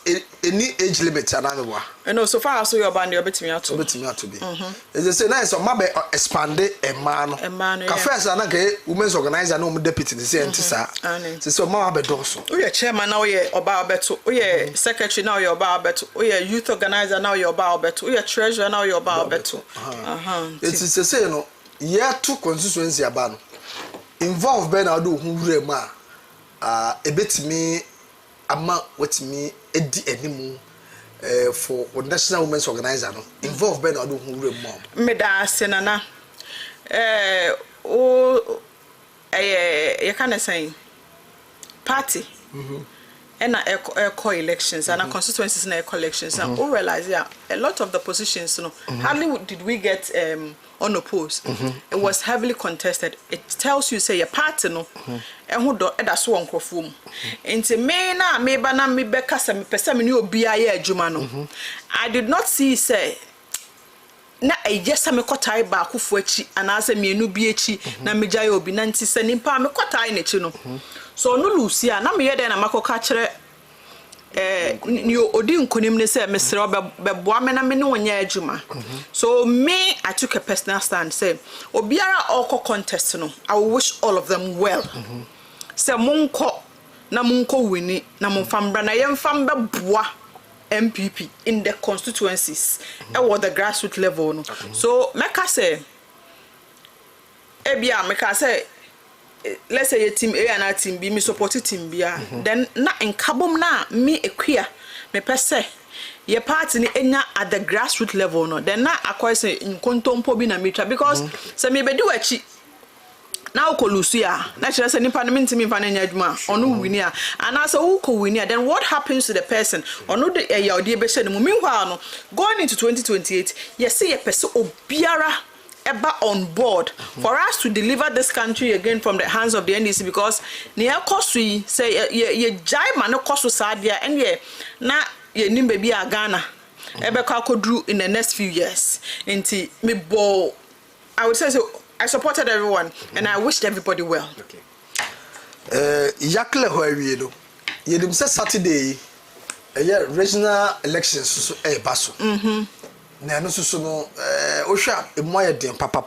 any age limit aname wa no so far as you ban you betimi ato bi is say nice ma be expand emma no ka first na ka women's organizer na deputy say ntisa say ma be doso we chairman now we oba obeto we secretary now we oba obeto we youth organizer now we oba obeto we treasurer now we oba obeto it is say no year to constituency aba no involve be na do hu wura mu a ebetimi ama wetimi edi animu for national women's organizer no involve be na do hu wura mu me da senana o you can say party and eco elections and constituencies and eco elections and we realize a lot of the positions hardly did we get unopposed. It was heavily contested. It tells you say your party no and who do that's one crofum into me na me bana me beka some person me obi aye adwuma no I did not see say na ejesa me kotai ba akufo achi anase mienu bi achi na mejaye obi na nti se nimpa me kotai na achi no so no lucia na me yede na makoka kire ni odi nkonim ne say mesre obeboa me na me ne wonya adwuma so me I took a personal stand say obiara all contest no I wish all of them well say monko na monko wini na monfambra na yemfamba boa MPP in the constituencies or the grassroots level no so meka say ebia meka say let's say a team A and a team B me support team B then na enkabom na me equia me pese ye party ni enya at the grassroots level no then na akwai say nkontompo bi na metra because say me bedi wachi na ukolusia na chere say nipa no mentimi fa na nya adwuma onu wini a ana say uko wini a then what happens to the person onu de ya odi be hye no meanwhile no going into 2028 yes say ye pese obiara eba on board for us to deliver this country again from the hands of the NDC because near cost say ye jai man cost sadia and ye na ye nim baby a Ghana ebe ka kodru in the next few years nti me bo I would say so I supported everyone and I wished everybody well. Okay. Yakle ho awie do yedim say Saturday regional elections so baso na no so no ohwa emoye den papa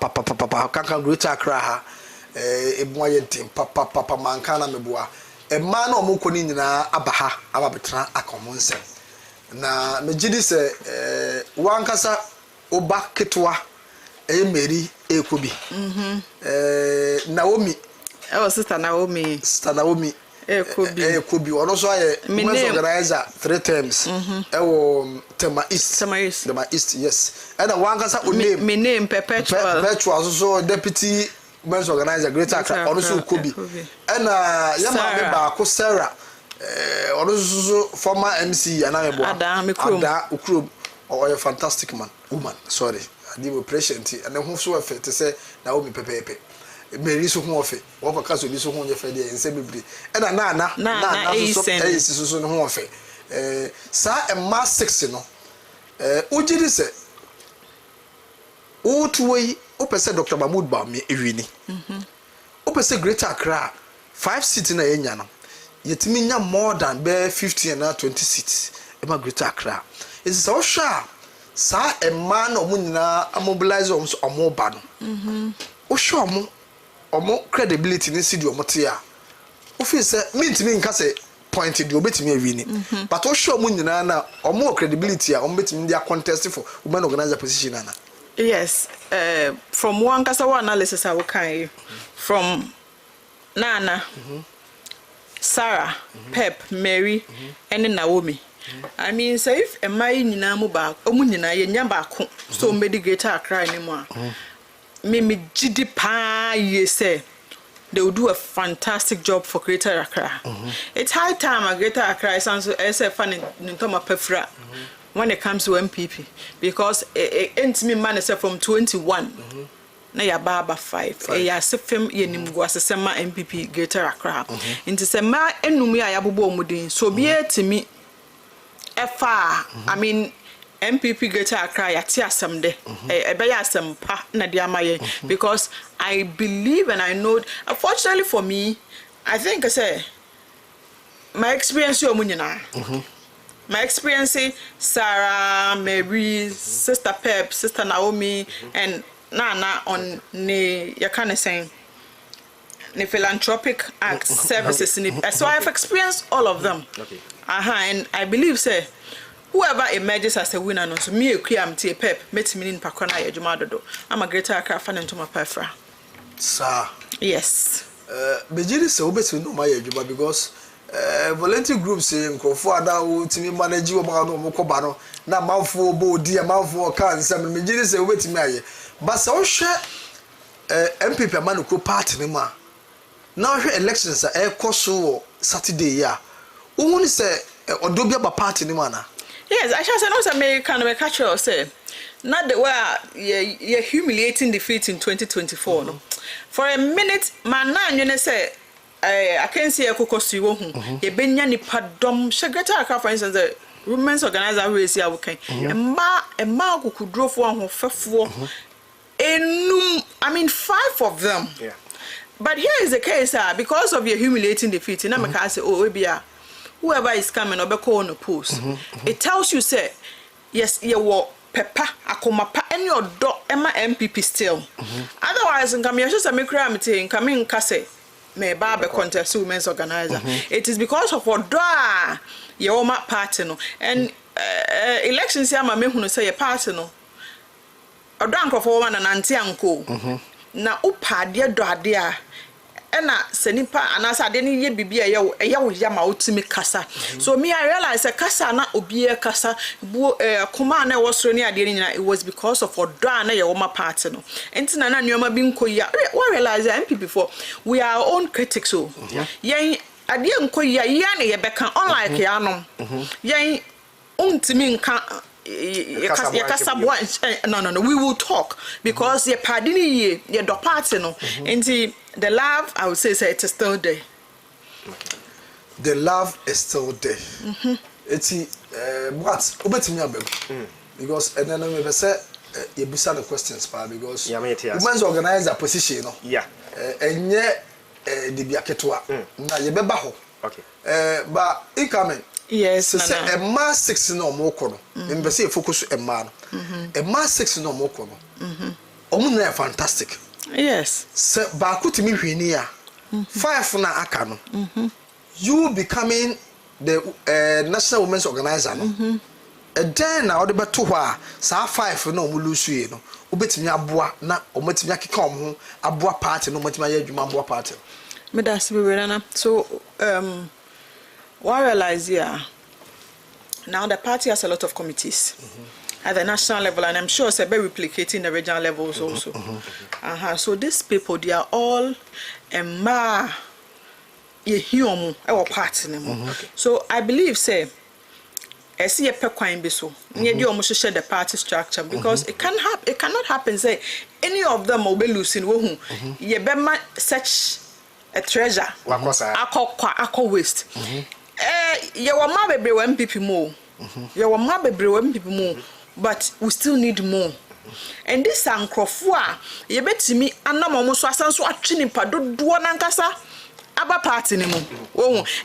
kankan Greater Accra ha emoye den papa manka na meboa emma na omko ni nyina abaha ababetra akomonse na megidi se wankasa oba ketwa Mary Ekobi Naomi sister Naomi Ekobi ono so aye women's organizer 3 times ewo Tema East yes and wankasa oname me name perpetual so deputy women's organizer Greater Accra ono so Ekobi and yama me ba ko Sarah ono so former MC anamebo ada ukrom or a fantastic woman sorry the patient and who so effect to say Naomi Pepe Mary so ho ofe wo kwa kaso bi so ho nyefe de ense bibiri e na so no ho ofe sa emma 6 no ujiri se utuwe opese Dr. Mahmoud ba me ewini opese Greater Accra 5 seats na yenya no yetimi nya more than be 50 and 20 seats e ma Greater Accra is so sharp sa emma no mu nyina mobilize omo ba no o show omo credibility ni sidi omo te a o fi se mintimi nka se point de obetimi awini but o show mu nyina na omo credibility a omo betimi dia contest for women organizer position ana yes from one kasa analysis I will can from Nana Sarah Pep Mary and Naomi I mean say if a my nyina mu ba omu nyina ye nya ba ko so mbedi Greater Accra anymore me gidi pa ye say they will do a fantastic job for Greater Accra. It's high time a Greater Accra sounds as a funny Ntoma Pefra when it comes to MPP because it me man is from 21 na ya baba 5 ya sefem ye nimgu asesema MPP Greater Accra into sema enumi ya bobo omudin so be etimi efa I mean MPP Greater Accra yati asemde ebeya asempa na dia maye because I believe and I know unfortunately for me I think I say my experience you munyina. My experience Sarah, Mary, Sister Pep, Sister Naomi and Nana on the you kind of saying the philanthropic acts services so I've experienced all of them. Okay. And I believe say whoever emerges as a winner no so me am tie Pep metimi in pakona adwuma dodo. I'm a greater Accra fan into my perfra. Sir. Yes. Bejiri se obetimi no my adwuma because volunteer groups in Ofori-Atta who timi manage wo ma no mo koba no na manfo bo di manfo kan nsem bejiri se obetimi aye but se wo hwe MPP amanuko party ni ma na wo hwe elections a ekoso Saturday ya wo ni se odobia ba party ni ma na. Yes, I shall say no say can we catch you say not the way you're humiliating defeat in 2024 no. For a minute man na you say I can see a kokosi wo hu ye benya ni padom shagata aka for instance the women's organizer we see awokan emma kokudro fo ho fefo enum I mean 5 of them. Yeah. But here is the case because of your humiliating defeat na me can say oh ebia whoever is coming obeko on the post it tells you say yes you wo pepa akomapa any odo ema MPP still otherwise nkam ye so me kra me te nkam nka say me ba be contest women's organizer it is because of odo ye wo ma party no and elections ya ma me hunu say ye party no odo ankofo wo na nante anko na upade do ade a ena senipa anasa ade ni ye bibia ye wo ya ma otimi kasa so me I realize kasa na obi kasa bu kuma na wo soro ni ade ni nyina it was because of odo na ye wo ma party no enti na nneoma bi nkoya we realize MPP before we are our own critics so yen ade nkoya ya na ye beka unlike ya no yen untimi nka no we will talk because your party your do party no and the love I would say it is still there. The love is still there. It's what obetimi abem because and then me say you bisa the questions pa because women's organizer position no enye de bia ketwa na ye beba ho okay but incoming yes so say a mass 6 no mo ko no me say focus e ma no a mass 6 no mo ko no omu na fantastic yes so ba ku timi hwini a 5 na aka no you becoming the national women's organizer no then na ode beto ho a sa 5 na omu lusu no obetimi aboa na omatimi akeka omu aboa party no omatimi ya adwuma aboa party me da se be na so what I realize here now the party has a lot of committees at the national level and I'm sure it's a very replicating the regional levels also so these people they are all ye human our party so I believe say I see a pequine be so near you almost share the party structure because it cannot happen say any of them will be losing who ye be such a treasure akọ waste ye wa ma bebre wa MPP mo ye wa ma bebre wa MPP mo but we still need more and this ankrofo a ye betimi anam so asanso atwe nipa dodo na nkasa aba party ni mo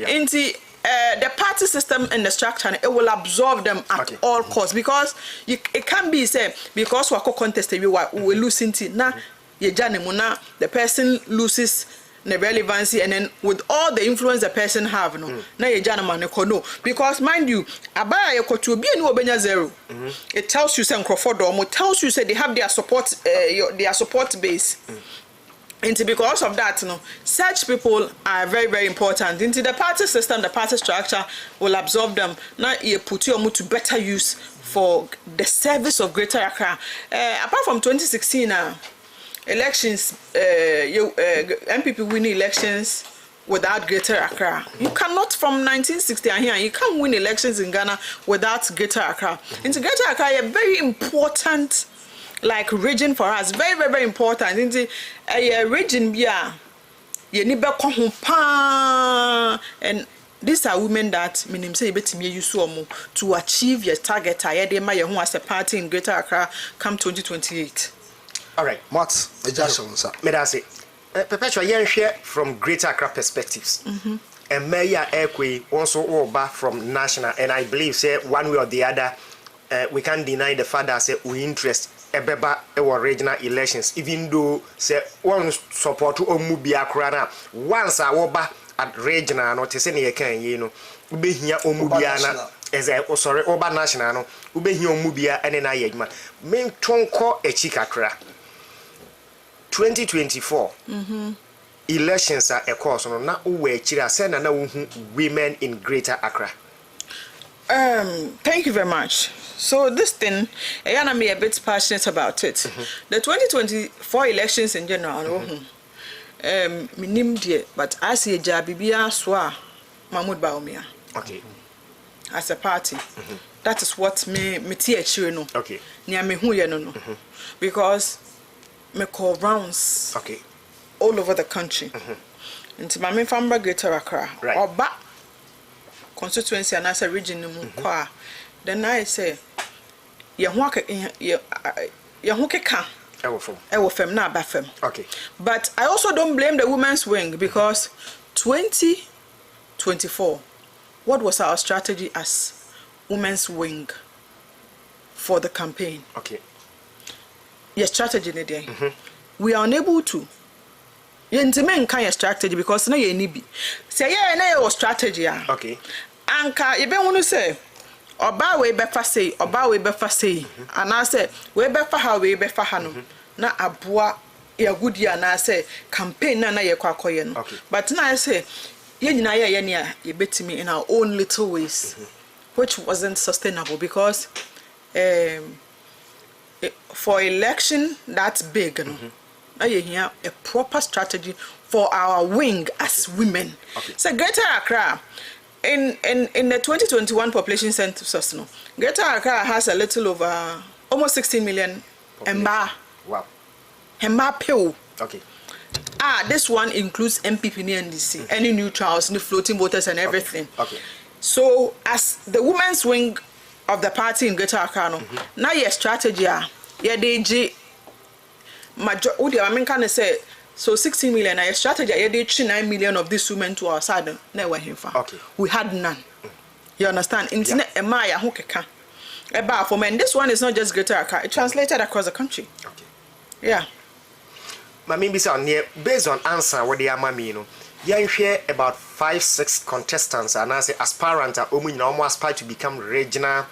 enti the party system and the structure it will absorb them at all costs because it can be say because we are contest we lose na ye jane mo na the person loses the relevancy and then with all the influence the person have no na ye jana man no because mind you abaya ye kotu obi eni obenya zero it tells you say Crawford or tells you say they have their support base and because of that such people are very very important into the party system the party structure will absorb them now you put you to better use for the service of Greater Accra apart from 2016 elections MPP win elections without Greater Accra. You cannot from 1960 and here you can't win elections in Ghana without Greater Accra. Into Greater Accra a very important like region for us, very very very important. Into a region bia ye ni be ko ho pa and these are women that meaning say betimi use to achieve your target ayede ma ye ho as a party in Greater Accra come 2028. All right, Matt, a Jackson, sir. Me da say, perpetual yen share from Greater Accra perspectives. Mayor Ekwe also over from national, and I believe say one way or the other, we can't deny the fact that say we interest ebeba our regional elections, even though say one support to omubia krana once awoba at regional no te say ne kan yi no ubehia omubia na sorry oba national no ubehia omubia ene na yedma men tonko echi kakra 2024 elections are a course no na uwe chira say na uhu women in Greater Accra. Thank you very much. So this thing, I am a bit passionate about it. The 2024 elections in general, minim dear, but I see a Jabibia Swa Mahmoud Baumia. Okay. As a party. That is what me teach you know. Okay. Near me who you know. Because me call rounds. Okay. All over the country. Into my main family Greater Accra. Right. Or back constituency and as a region kwa. Then I say ya ka fem na ba fem. Okay. But I also don't blame the women's wing because 2024, what was our strategy as women's wing for the campaign? Okay. Your strategy in the we are unable to. Yentimen kind of strategy because no ye nibi. Say yeah na your strategy. Okay. Anka you be want say oba we be fa say oba we be fa say and I say we be fa ha we be fa ha no na aboa ya gudi na say campaign na ye kwa akoye no. But now I say ye nyina ye ne a ye betimi in our own little ways which wasn't sustainable because for election that's big no. Now you hear a proper strategy for our wing as women. So Greater Accra in the 2021 population census, no, Greater Accra has a little over almost 16 million emba. Wow. Emba pill. Okay. This one includes MPP and NDC, any neutrals, new floating voters and everything. Okay. So as the women's wing of the party in Greater Accra, no, now your strategy DG major I mean can say so 16 million a strategy I did 9 million of these women to our side na we him fa. Okay. We had none. You understand? Internet emaya ho keka. Eba for men this one is not just Greater Accra, it translated across the country. Okay. Yeah. Mami bisa on here based on answer what they are mami no. You hear about 5-6 contestants and I say aspirant omu nyina omo aspire to become regional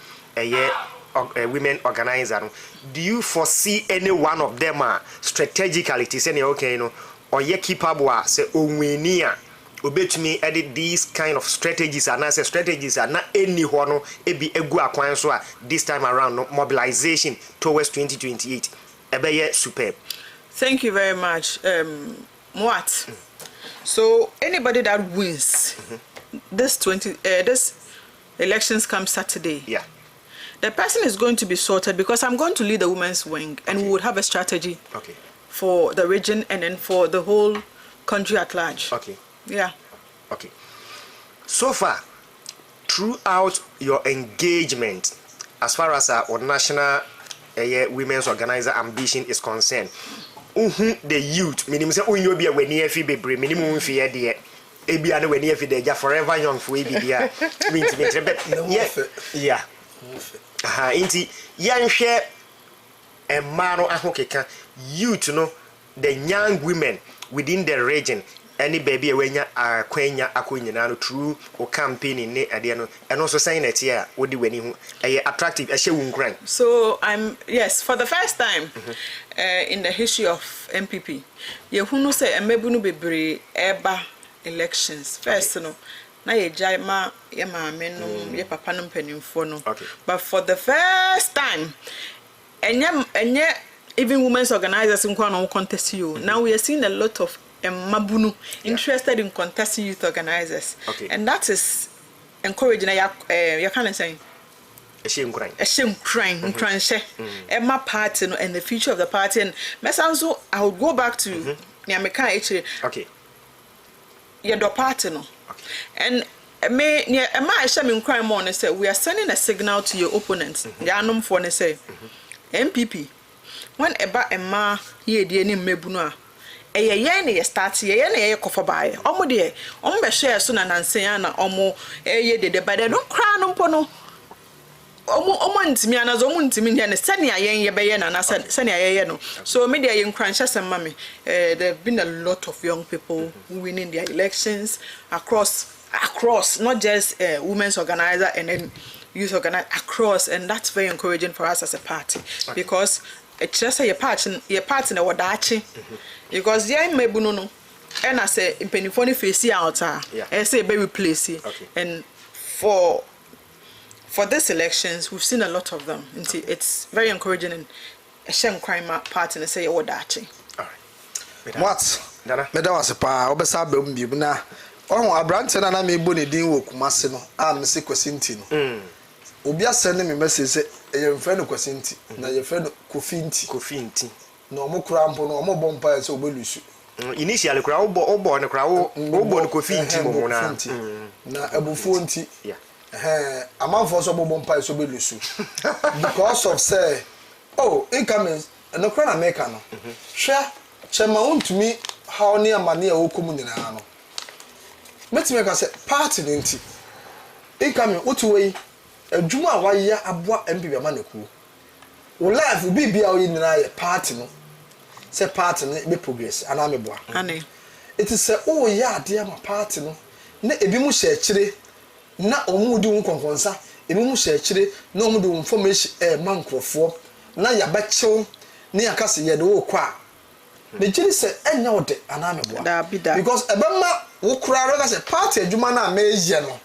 women organizer. Do you foresee any one of them strategically to say okay no or ye capable say onweni a obetumi edit these kind of strategies and I say strategies are not any no ebi egu akwan so this time around no mobilization towards 2028 ebeye superb. Thank you very much. What? So anybody that wins this elections come Saturday. Yeah. The person is going to be sorted because I'm going to lead the women's wing and we would have a strategy for the region and then for the whole country at large. Okay. Yeah. Okay. So far, throughout your engagement, as far as our national women's organizer ambition is concerned, the youth, minimum say unyo be when near fi bebre, minimum fi there. Ebi ane when near fi there, forever young for ebi there. Yeah. Inti yanhwe emaro ahokeka youth no the young women within the region any baby awenya akwanya akonyina no through o campaign ne ade no and also saying that here wodi wani hu attractive ehye wunkran. So yes, for the first time in the history of MPP ye hunu say emebunu bebre eba elections first no na ye jaima ye maame no ye papa no mpanimfo no. But for the first time enye even women's organizers in no contest you. Now we are seeing a lot of mabunu interested in contesting youth organizers. And that is encouraging you can say a shame crying my party and the future of the party. And mesanso I would go back to Nyameka actually your party no. And me I shall me cry more and say we are sending a signal to your opponents. Yanum for ne say MPP when eba emma ye de ni mebunu a yen na ye start yen na ye kofa bae omo de omo be share so na nansen na omo ye de but they don't cry no mpo no omo ntimi anazo omo ntimi ne sane yen ye be ye na sane ye no so me de yen cranche sem mame there have been a lot of young people winning their elections across not just women's organizer and then youth organizer across, and that's very encouraging for us as a party because it's just your party na wadachi because yeah mebu no and I say penifoni face out I say be replace and for this elections we've seen a lot of them and it's very encouraging and a shame crime party and say wadachi. What meda was pa obesa be mbi na ohun abrante na me bo ne din wo kumase no am se kwasinti no obi asene me message say ye mfa no kwasinti na ye fa no kofinti no mo kura mpo no mo bompa say obelusu initially kura obo ne kura obo ne kofinti mo na abufu nti amanfo so bompa say obelusu because of say incoming no kura na make no hwe chema untumi how ne amane a wokomu nyina no metime ka say party nti incoming otuwe adwuma waya aboa MPP amaneku wo life bibia oyi nyina ye party no say party no be progress ana meboa ane it is say ya ade ama party no na ebi mu hye kire na omudi nkonkonsa ebi mu hye kire na omudi information mankrofo na ya bachew na yakase ye de wo kwa the jiri say enya wo de ana meboa because ebema wo kura ro ka say party adwuma na meje no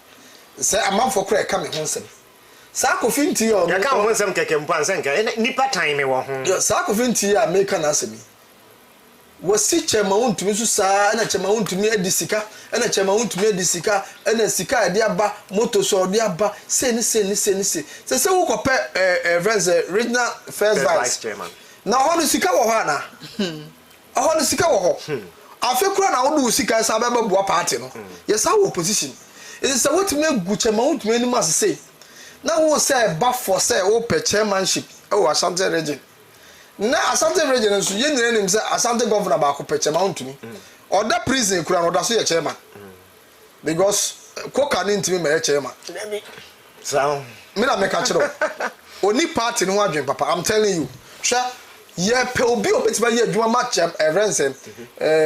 say amanfo kura e ka me honsem sa kofinti yo ya ka honsem keke mpan senka nipa time wo ho sa kofinti ya make na asemi wasi chema untumi so saa na chema untumi adisika na chema untumi adisika na sika de aba moto so de aba se se wo kope friends regional first vice chairman na ho sika wo ho ana ho sika wo ho afekura na wo do sika sa ba bua party no yes our opposition it is what me gu chema untumi ni mas say na wo say ba for say wo pe chairmanship o Asante region na Asante region so ye nyere nim say Asante governor ba ko pe chairman untumi oda prison kura no da so ye chairman because koka ni ntimi me chairman so me na me ka chiro oni party no adwen papa I'm telling you sha ye pe obi obetima ye adwuma match Rensem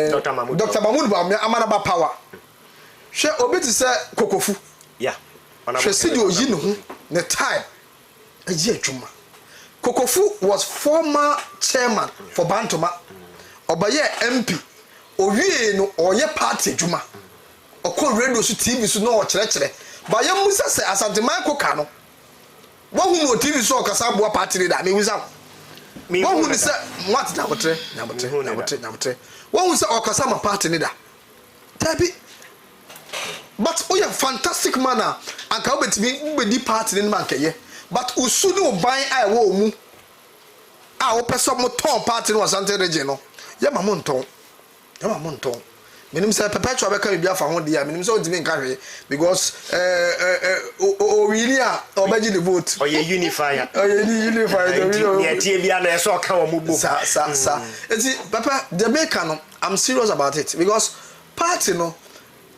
Dr. Mahmoud ba me amana ba power sha obi ti say kokofu she see the oyi no ho the time ayi adwuma Kokofu was former chairman for Bantoma obaye MP owie no oye party adwuma okọ radio so TV so no okyerekere ba ye musa se Asante man koka no wo hu no TV so okasa boa party leader me wusa wo hu ni se what na botre wo hu se okasa ma party leader tabi but oh yeah fantastic manner anka obetimi gbedi party ni man keye but usu ni oban ai wo mu a wo peso mo ton party no Asante region no ya ma mo nton menim say perpetual be ka bia fa ho dia menim say odimi nka hwe because o really a obaji the vote unifier unifier tie bia na eso ka wo mo bo sa eti papa the maker no I'm serious about it because party no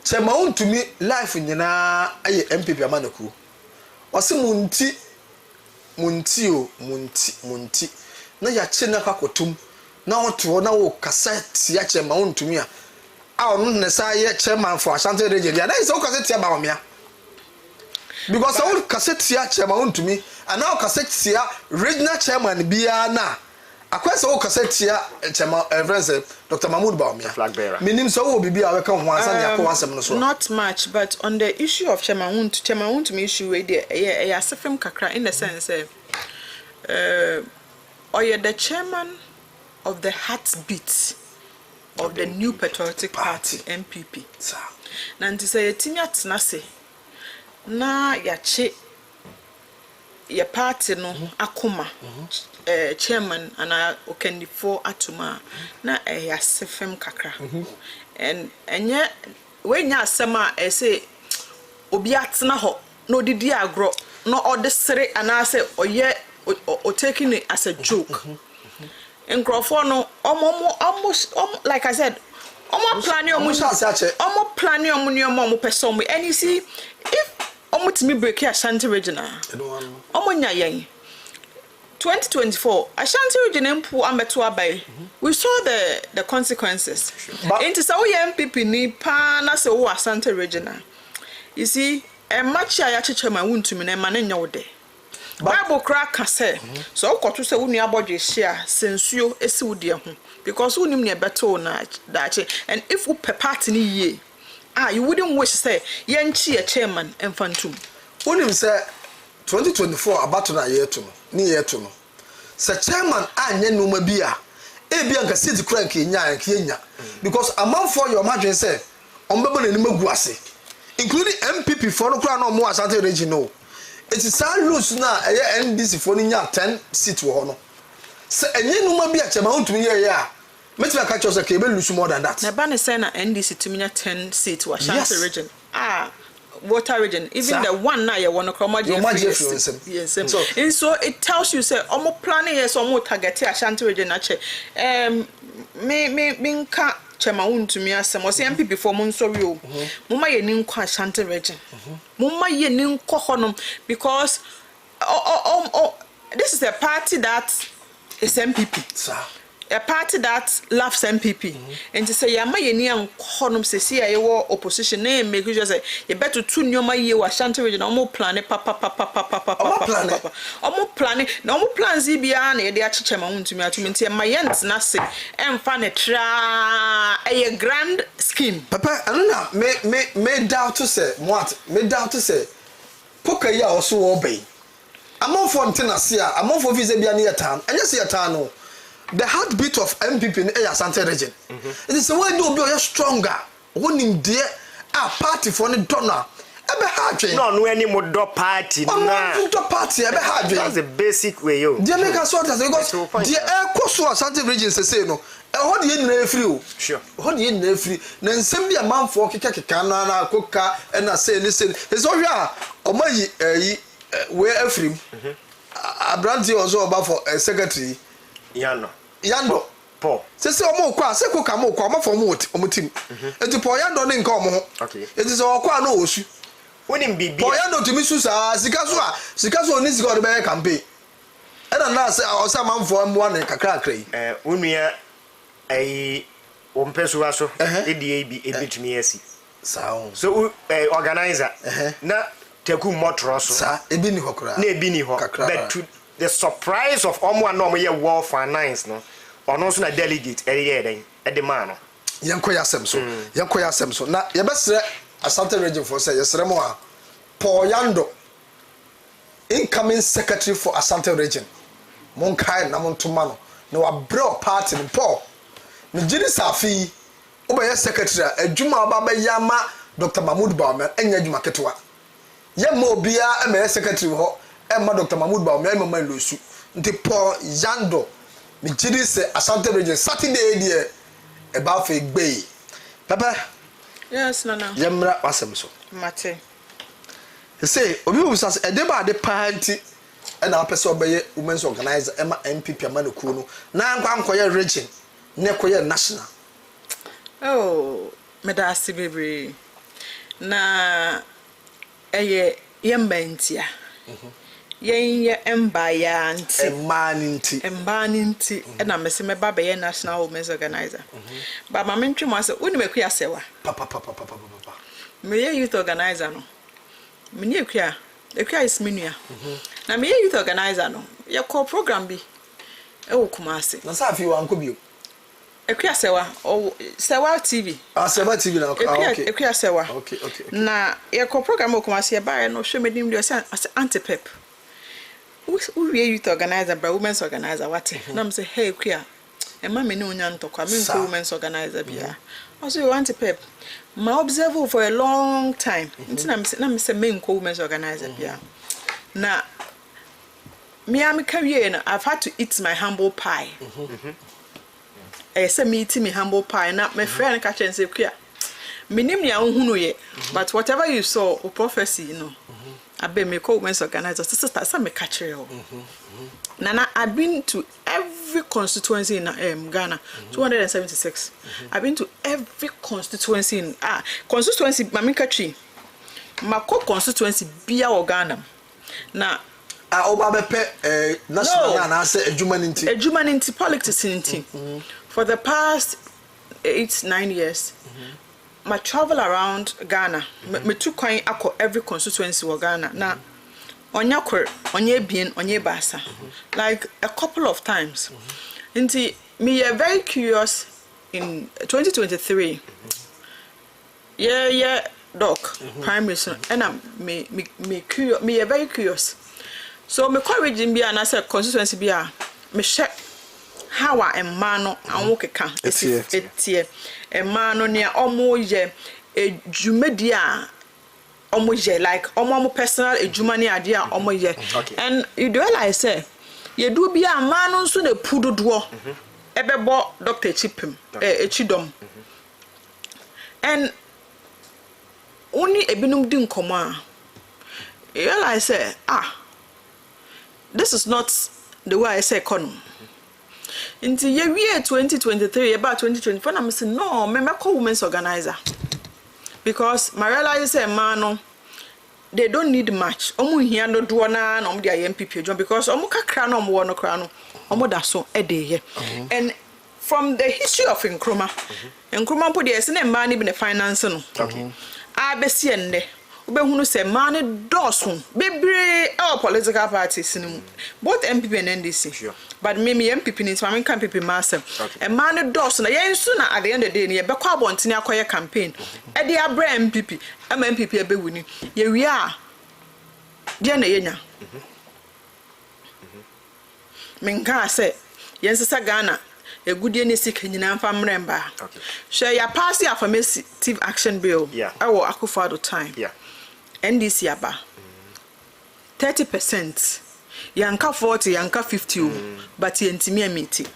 chema untumi life nyina aye MPP amaneku ose munti na ya che na kwakotum na oto na wo cassette ya chema untumi a onu ne sa ye chairman for Asante region ya na is o cassette ya ba omia because all cassette ya chema untumi and now cassette ya regional chairman bia na akwese o cassette ya chema friends Dr. Mahmoud ba omia flag bearer minim so wo bibia we kan ho ansa ne akọ ansem no so not much but on the issue of chema untumi issue we there ya sefem kakra in the sense or the chairman of the heartbeat of the new Patriotic Party MPP. Nanti say yetinya tena se na yache ya party no akoma chairman ana okandifo atuma na ya sefem kakra and enye we nya asema say obi atena ho no didi agro no odesere ana say oye o taking it as a joke nkrofo no almost like I said planning planning person and you see if me break Ashanti regional nya yen 2024 Ashanti region mpo ameto abai we saw the consequences into so MPP ni pa na se wo Ashanti regional you see a match ya chechema wuntumi na ma na nya wo de Bible crack say so koto say wonu abodwe share sensuo esi wodi ho because wonim ne beto na dache and if we party ni ye you wouldn't wish say yenchi a chairman enfantum wonim say 2024 abato na yeto no ni yeto no say chairman anye numa bia e bia nka city crank nya because amount for your margin say ombebo na ni magu ase including MPP for no kra no mo Asante region no it is all loose na NDC for nya 10 seat wo no se enye numa bia chema untumi ye ya metima catch us ke be lose more than that na ba ne say na NDC tuminya 10 seat wa Ashanti region water region even the one na ye wono kromaje yes so and so it tells you say omo planning yes omo target Ashanti region na che me nka chema untumi asem o say MPP for mo nsori o mo ma ye ni nkwa Ashanti region mo ma ye ni nkọ honom because this is a party that is MPP sir a party that loves MPP and to say yama ye ni ankonom sesi ya wo opposition na make you say you better two nyoma ye wa Ashanti region omo plan omo plan na omo plans bia na ye de achiche ma huntumi atumi nti ma ye ntena se emfa ne tra a grand scheme papa anu na me doubt to say what me doubt to say poka ya oso wo bay amonfo ntena se a amonfo visa bia na ye tan anya se ye tan no the heartbeat of MPP in Asante region. It is a way to be stronger. Winning dear a party for the donor. Ebe hard. No, any more party. No, party. Ebe hard. That's the basic way. Yo. Dear make us what because the air course to Asante region say no. Hold the in free. Sure. Hold the in free. Then send me a man for kika na coca and I say listen. It's all ya. Omayi where free. Abranti also about for a secretary. Yando Paul se omo kwa se ko ka mo kwa ma fo mo omutim enti Paul Yando ne nka omo ho okay enti se okwa na osu wonim bibi Paul Yando tumi su sa sika so oni sika de be campaign era na se o sa manfo mo na kakra krai onua ai ompeso aso edi ebitumi asi so organizer na teku motro so sa ebi ni hokra na ebi ni ho but to the surprise of omo and omo ye war finance no ono so na delegate eye den e de man no yenkoya asem so na ye besre Asante region for say yesre mo a Paul Yando incoming secretary for Asante region mon kai na mon toma no na wa bro party no Paul me jini safi oba secretary adwuma oba ba yama Dr. Mahmoud Bawumia enya adwuma ketwa ye mo bia e me secretary ho Emma Dr. Mahmoud Bawumia mama losu nti Paul Yando me jiri se Asante region Saturday die e ba fe gbe papa yes nana yemra wasem so mate say obi wo sase e de ba de party e na pese obeye women's organizer Emma MPP amanuku no na nkwa region ne koye national me da asibebre na eye yembantia ye embaya nti embaninti na mese me baba ye national women's organizer ba ma mentwe mo ase woni mekua sewa papa me ye youth organizer no me ne ekua is menua na me ye youth organizer no ye call program bi e wo kuma ase na sa fi wa nko bio ekua sewa o sewa TV sewa TV na okay ekua sewa okay na ye call program wo kuma ase ba no hwe medim de ase anti-pep we youth organizer but women's organizer what na me say hey kwia e ma me ne onya ntokwa me nko women's organizer bia also you want to pep ma observe for a long time na me say me nko women's organizer bia na me am career na I've had to eat my humble pie say me eat me humble pie na my friend catch and say kwia minim ya ohunu ye but whatever you saw o prophecy you know abe me ko women's organizer sister say me catch you nana I've been to every every constituency in Ghana. 276. I've been to every constituency in constituency. Mamikachi, Mako constituency Bia or Ghana. Now. Obabepe national and I say a humanity politics for the past 8-9 years. My travel around Ghana, me took coin every constituency of Ghana. Now, onye bien, onye basa, like a couple of times. Inti me very curious in 2023. Yeah, doc, prime minister, and I'm me curious. Me very curious. So me courage in be and I said constituency be me check how a man no anwokeka etie e man no ne omo ye ejumadi a omo ye like omo personal ejuma ne ade a omo ye and you do like say ye do be a man no so na pudodo ebebo Dr. Chipim echidom and only ebinum di nkomo a you like say this is not the way I say economy. In the year 2023, about 2024, I'm saying no, me call women's organizer. Because my realize say man, they don't need much. Omu here no do na omu dia MPP join because omu kakra no omu no kra no omu da so e dey here. And from the history of Nkrumah, Nkrumah po dey say na man ni be finance no. Okay. Abesi ende. Ubehunu se man dosun bebre all political parties both MPP and NDC. Sure. But me MPP ni so can MPP massive. Okay. And man dosun yen so na at the end of the day ye be kwa bontini akoye campaign. E dey abra MPP, MPP e be wuni. Ye wi a dia na yenya. Menka say yen sesa Ghana egudie ne sika nyina mfa mremba. Okay. Share ya pass ya affirmative action bill. Yeah. Awo Akufo-Addo time. Yeah. NDC aba 30% yanka 40 yanka 50 but yentimi amiti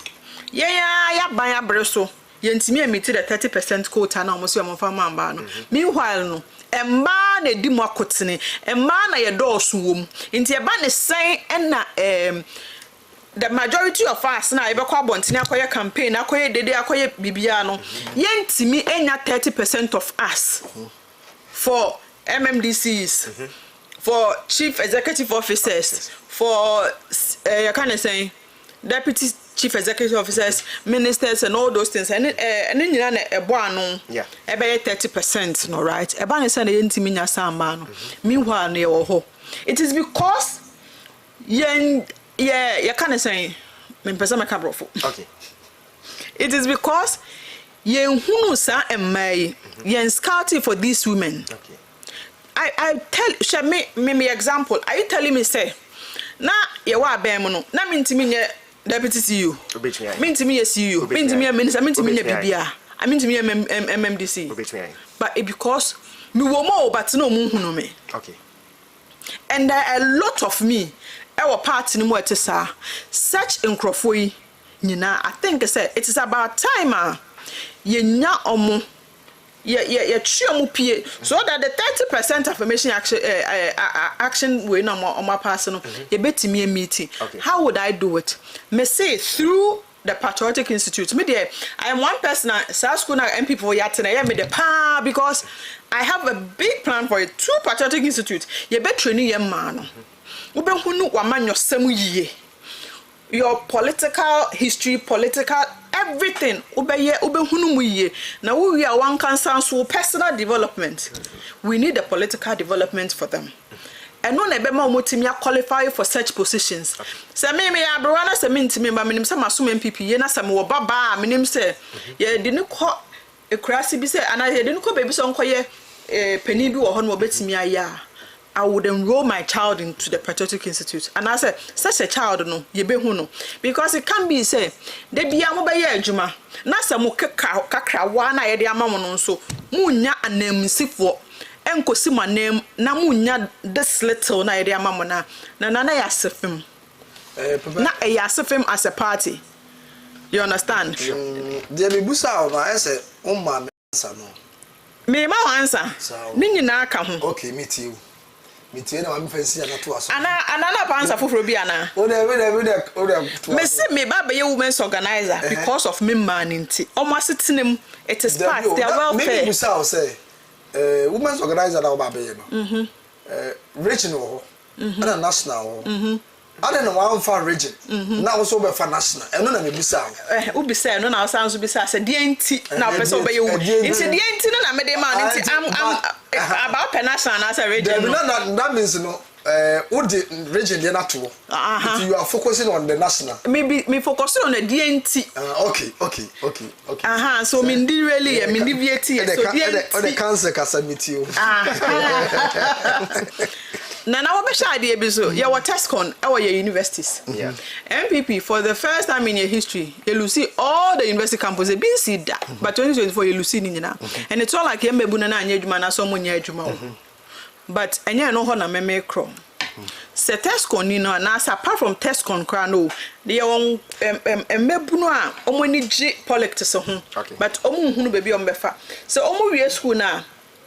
ya ban ya breso yentimi amiti the 30% quota na omo so amfa mamba no meanwhile no emma na di mu akotene emma na ye dooso wom nti e ba ne sen na the majority of us na ebe kwa bontini akoye campaign akoye dede akoye bibia no yentimi enya 30% of us for MMDCs, for chief executive officers, for you can say deputy chief executive officers, ministers, and all those things. And then you know a boano, yeah, about 30%, no right? A ban is an intimina sambano. Meanwhile, near it is because you can say, okay. It is because yen hunusa and may yen scouting for these women. Okay. I tell me example. Are you telling me say na ye wa be mo no na mintimi nye deputy CEO mintimi ye CEO mintimi ye minister mintimi nye bibia I mintimi ye MMDC but it because me wo mo but no mu hunu me. Okay. And there are a lot of me our party ni mo etesa such nkrofo yi nyina I think say it is about time ye nya omo ye chiamu pie so that the 30% affirmation action we no more person ye betimi meeting. How would I do it? Me say through the Patriotic Institute. Me there I am one person South School na MP for Ofori-Atta na me the pa because I have a big plan for it through Patriotic Institute. Ye be training ye man no. Ube hunu waman yosemu yiye. Your political history, political everything ube hunu mu yiye. Na we are one concern so personal development. We need a political development for them. And no nebe ma omotimi qualify for such positions. Se me abrowana se mintimi ba minim se masum MPP ye na se me wo baba minim se ye de ne ko ekurasi bi se ana ye de ne ko baby so nkoye pani bi wo ho no obetimi aya. I would enroll my child into the Patriotic Institute. And I said, such a child no, ye be huno. Because it can be say, de be amu ba ye juma. Na sa mu kakra wana ye de amamu no so. Mu nya anem sifo. Enko si ma name na mu nya this little na ye de amamu na. Na ya sefim. Na ya sefim as a party. You understand? De me busa o ma ese umma me answer no. Me ma answer. Ni nyina aka ho. Okay, meet you. metie na ma fancy na to aso ana pa answer foforo bi ana o de me say me ba be women's organizer because of me man nti almost sitting it is part their welfare maybe say women's organizer that ba be no regional and national I don't know one for region now also be for national and no na me bisa o bisa no na asan so bisa say die nti na person be you nti die nti no na me dey man nti am about per national as a region that means no what the region dey not to if you are focusing on the national me focusing on the die nti okay so me ndi really me deviate so die nti the cancer casamity na we be sha dey bi so your Tescon our universities MPP for the first time in your history you will see all the university campuses been see that but 2024 you will see ni nyina and it's all like yembebu na anya adwuma na so mo nya adwuma but enya no ho na meme krom se Tescon ni no na apart from Tescon kra no dey won embebu no a omoni gi politics ho but omu hunu bebi ombefa so omu wie school na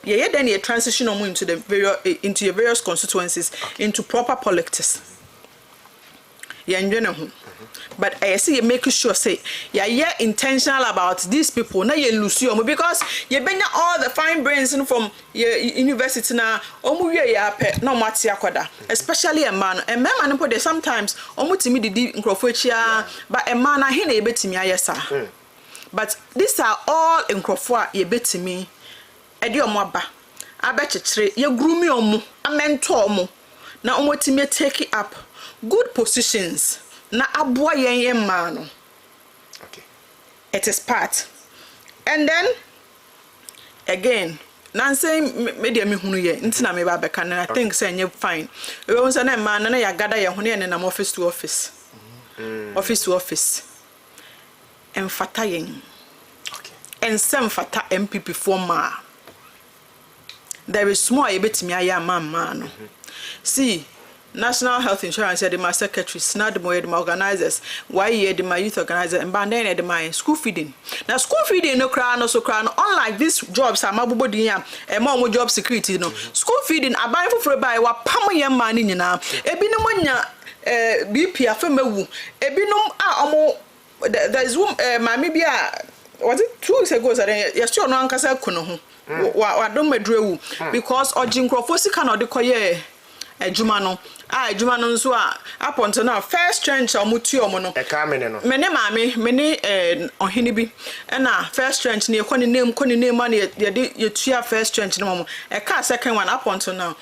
yeah then you transition into the into your various constituencies into proper politics but I see you make sure say yeah intentional about these people na you lose you because you bring all the fine brains from your university na omu wie ya pe na mati akoda especially a man no put there sometimes omu timi didi nkrofo chia but a man na he na ebetimi ayesa but these are all nkrofo a ebetimi edi omo aba abechechire ye grumi omo amento omo na omo timi take up good positions na aboa yen man no okay it is part and then again nan say media me hunu ye ntina me ba beka na I think say nye fine we won say na man na ya gada ye hunu ye na office to office office to office emfata yen okay and some fata MPP former there is small a bit me aya man no see National Health Insurance the my secretaries na the my organizers why ye the my youth organizer and then the my school feeding now school feeding no cry no so cry no unlike these jobs amabubo din ya e mo job security no school feeding aban foforo by wa pam ye man ni nyina ebinom nya BP afemawu ebinom a omo there is mami bia was it 2 weeks ago say yes you no ankasa kuno ho wa don medrewu because ojinkrofo sika na odikoye adwuma no adwuma no nso a aponto na first trench omutu omo no e ka me ne no me ne maame me ne ohini bi na first trench ne ekoni name ma ne ye tua first trench no mo e ka second one aponto na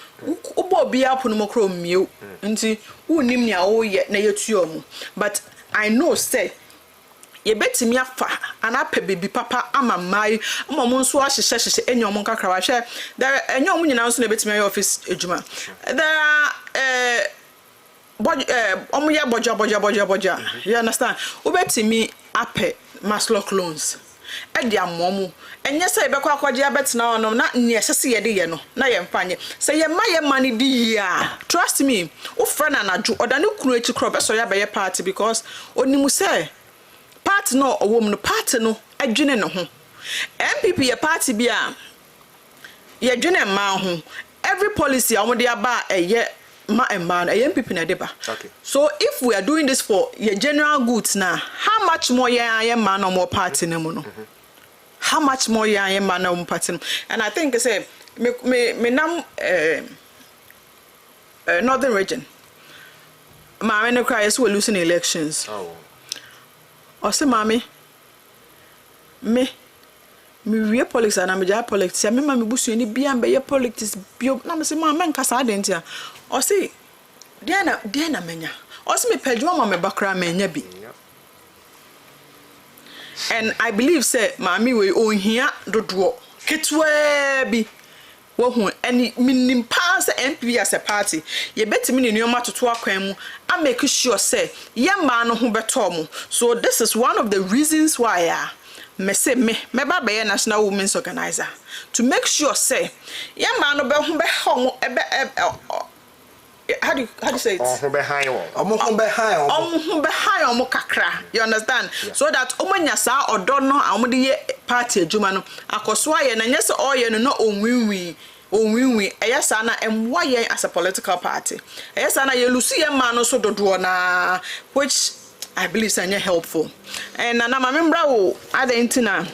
ubo bi apo no mokro mmie nti unim nia wo ye na ye tua omo but I know say ye betimi afa anape baby papa ama mai mo nso ahyehye enyom nkakra wa hwe there enyom nyina nso na betimi ayi office ejuma there omo ya boja you understand we betimi ape maslock loans e dia momu enye say be kwa akwaje abetina onom na nye sese ye de ye no na ye mfanye say ye maye mani di ya trust me wo frana na ju odane kunu echi kro be so ya be ye party because onimu say party no owom no party no adwene ne ho MPP ye party bia ye dwene ma ho every policy amode aba eye ma man MPP na deba okay so if we are doing this for your general goods now how much more ye man no more party ne mu no how much more ye man no party and I think say me nam northern region ma no cry so we losing elections o se mami me wie politics na me ja politics me ma me busu ni bia be ye politics bio na me se ma men kasa adentia o se dia na menya o se me pedwo ma me bakra menya bi and I believe say mami we ohia dodo ketwa bi wo hu any minim pass MPP as a party ye betimi ne nneoma toto akwan mu I make sure say ye man no ho beto mo so this is one of the reasons why me say me ba be national women's organizer to make sure say ye man no be ho be ho how do you say it ho be high wo omo be high omo kakra you understand so that omanya sa odo no amode ye party adwuma no akoso aye na nyese oye no onwinwi onwinwi eyesa na emwa yen as a political party eyesa na ye lusu yen ma no so dodo na which I believe is helpful and na mamembra wo adentina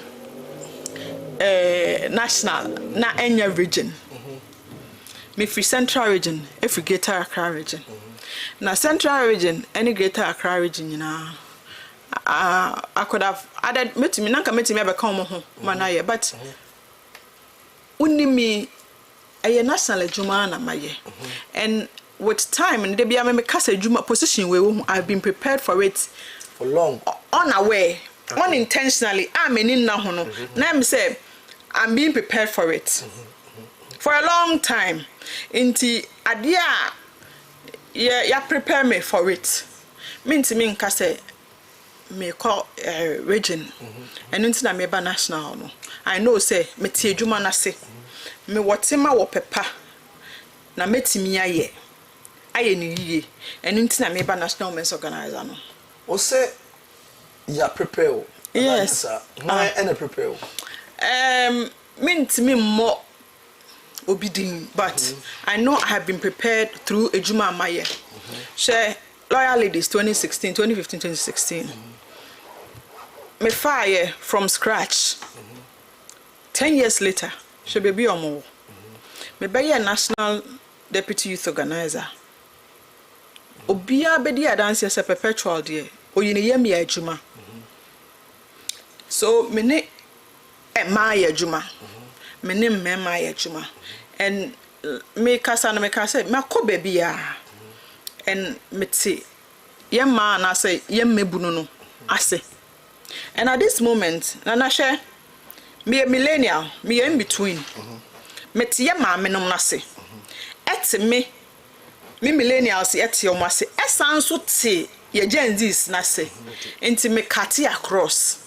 national na enya region me free central region every greater Accra region na central region any greater Accra region I could have added metimi nanka metimi abeka omo ho manaye but unimi a national juma na maye and with time and they be me kasa juma position we I've been prepared for it for long unaware unintentionally I'm in na ho no na me say I'm being prepared for it for a long time inti adia ya prepare me for it minti me nka say me call region and inti na me ba national no I know say me tie juma na se me wotima wo pepa na metimi aye ni yie and inti na me ba national women's organizer no o say ya prepare yes why and prepare minti me mo obidin but I know I have been prepared through ejuma maye share loyal ladies 2016 2015 2016 me fire from scratch 10 years later she be omo me be a national deputy youth organizer obia be dia dance as a perpetual there oyine yam ya ejuma so me ne ma ya ejuma me ne mmema ya ejuma and me kasa me ko baby ya and me ti yam ma na say yam mebunu no ase and at this moment na share me a millennial me in between me ti yam ma me no na se et me millennials et yo ma se esan so ti ye Gen Zs na se enti me cut across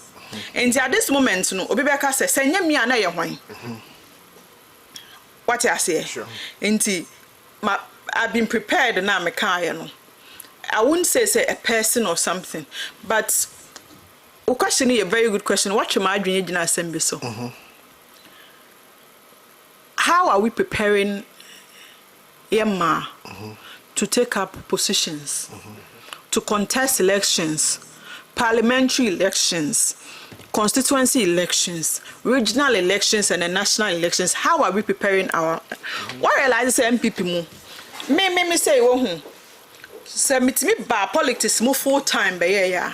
enti at this moment no obi be ka se senya me ana ye hwan what I say sure enti I've been prepared na me kan no I wouldn't say a person or something but o question is a very good question what you my adwene gina assembly so how are we preparing Emma to take up positions to contest elections parliamentary elections constituency elections regional elections and the national elections how are we preparing our what realize MPP mu me say wo say mitimi ba politics mu full time be ya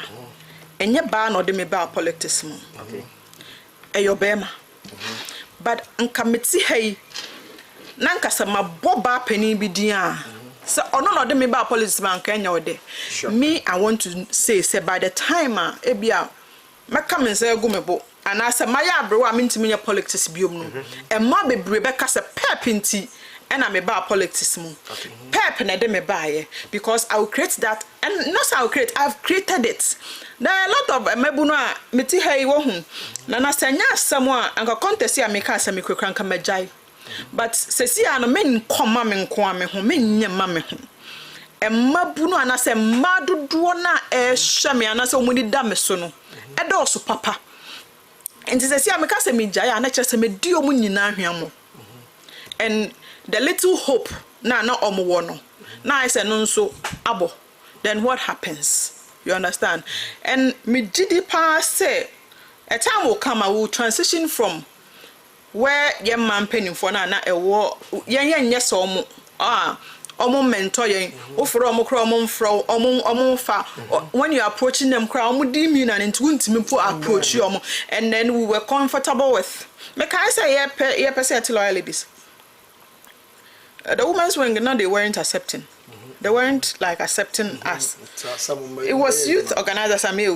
enye ba no de me ba politics mu okay eyo bema but nka meti hey nanka sa mabbo ba pani bi din a so ono no de me ba politics man ka enya ode me I want to say by the time e bia maka me say go mebo ana say maya abrewa mentimi nya politics biom no e ma bebre be ka say pepinti and I'm about politics mu pep na de me buy because I will create that and not I will create I've created it there are a lot of mebuno a meti hey wo hu na sanya asamo anka contest ya make asem kwekran ka majai but sesi ano men koma me nko ame ho men nyema me ho emabuno anase madodo na hwe me anase omuni da me so no edo so papa enti sesi ameka se me jai ana kire se me di omu nyina hweamo and the little hope na omo no na I say no so abo then what happens you understand and me gidi pa say a time will come I will transition from where young man penning for na ewo yen yes omo omo mentor yen oforo omo kro omo mfro omo fa when you are approaching them kra omo di me na nti wuntimi po approach you omo and then we were comfortable with me can say ye person loyal ladies. The women's wing, no, they weren't accepting. They weren't like accepting us. It was youth organizers and me. And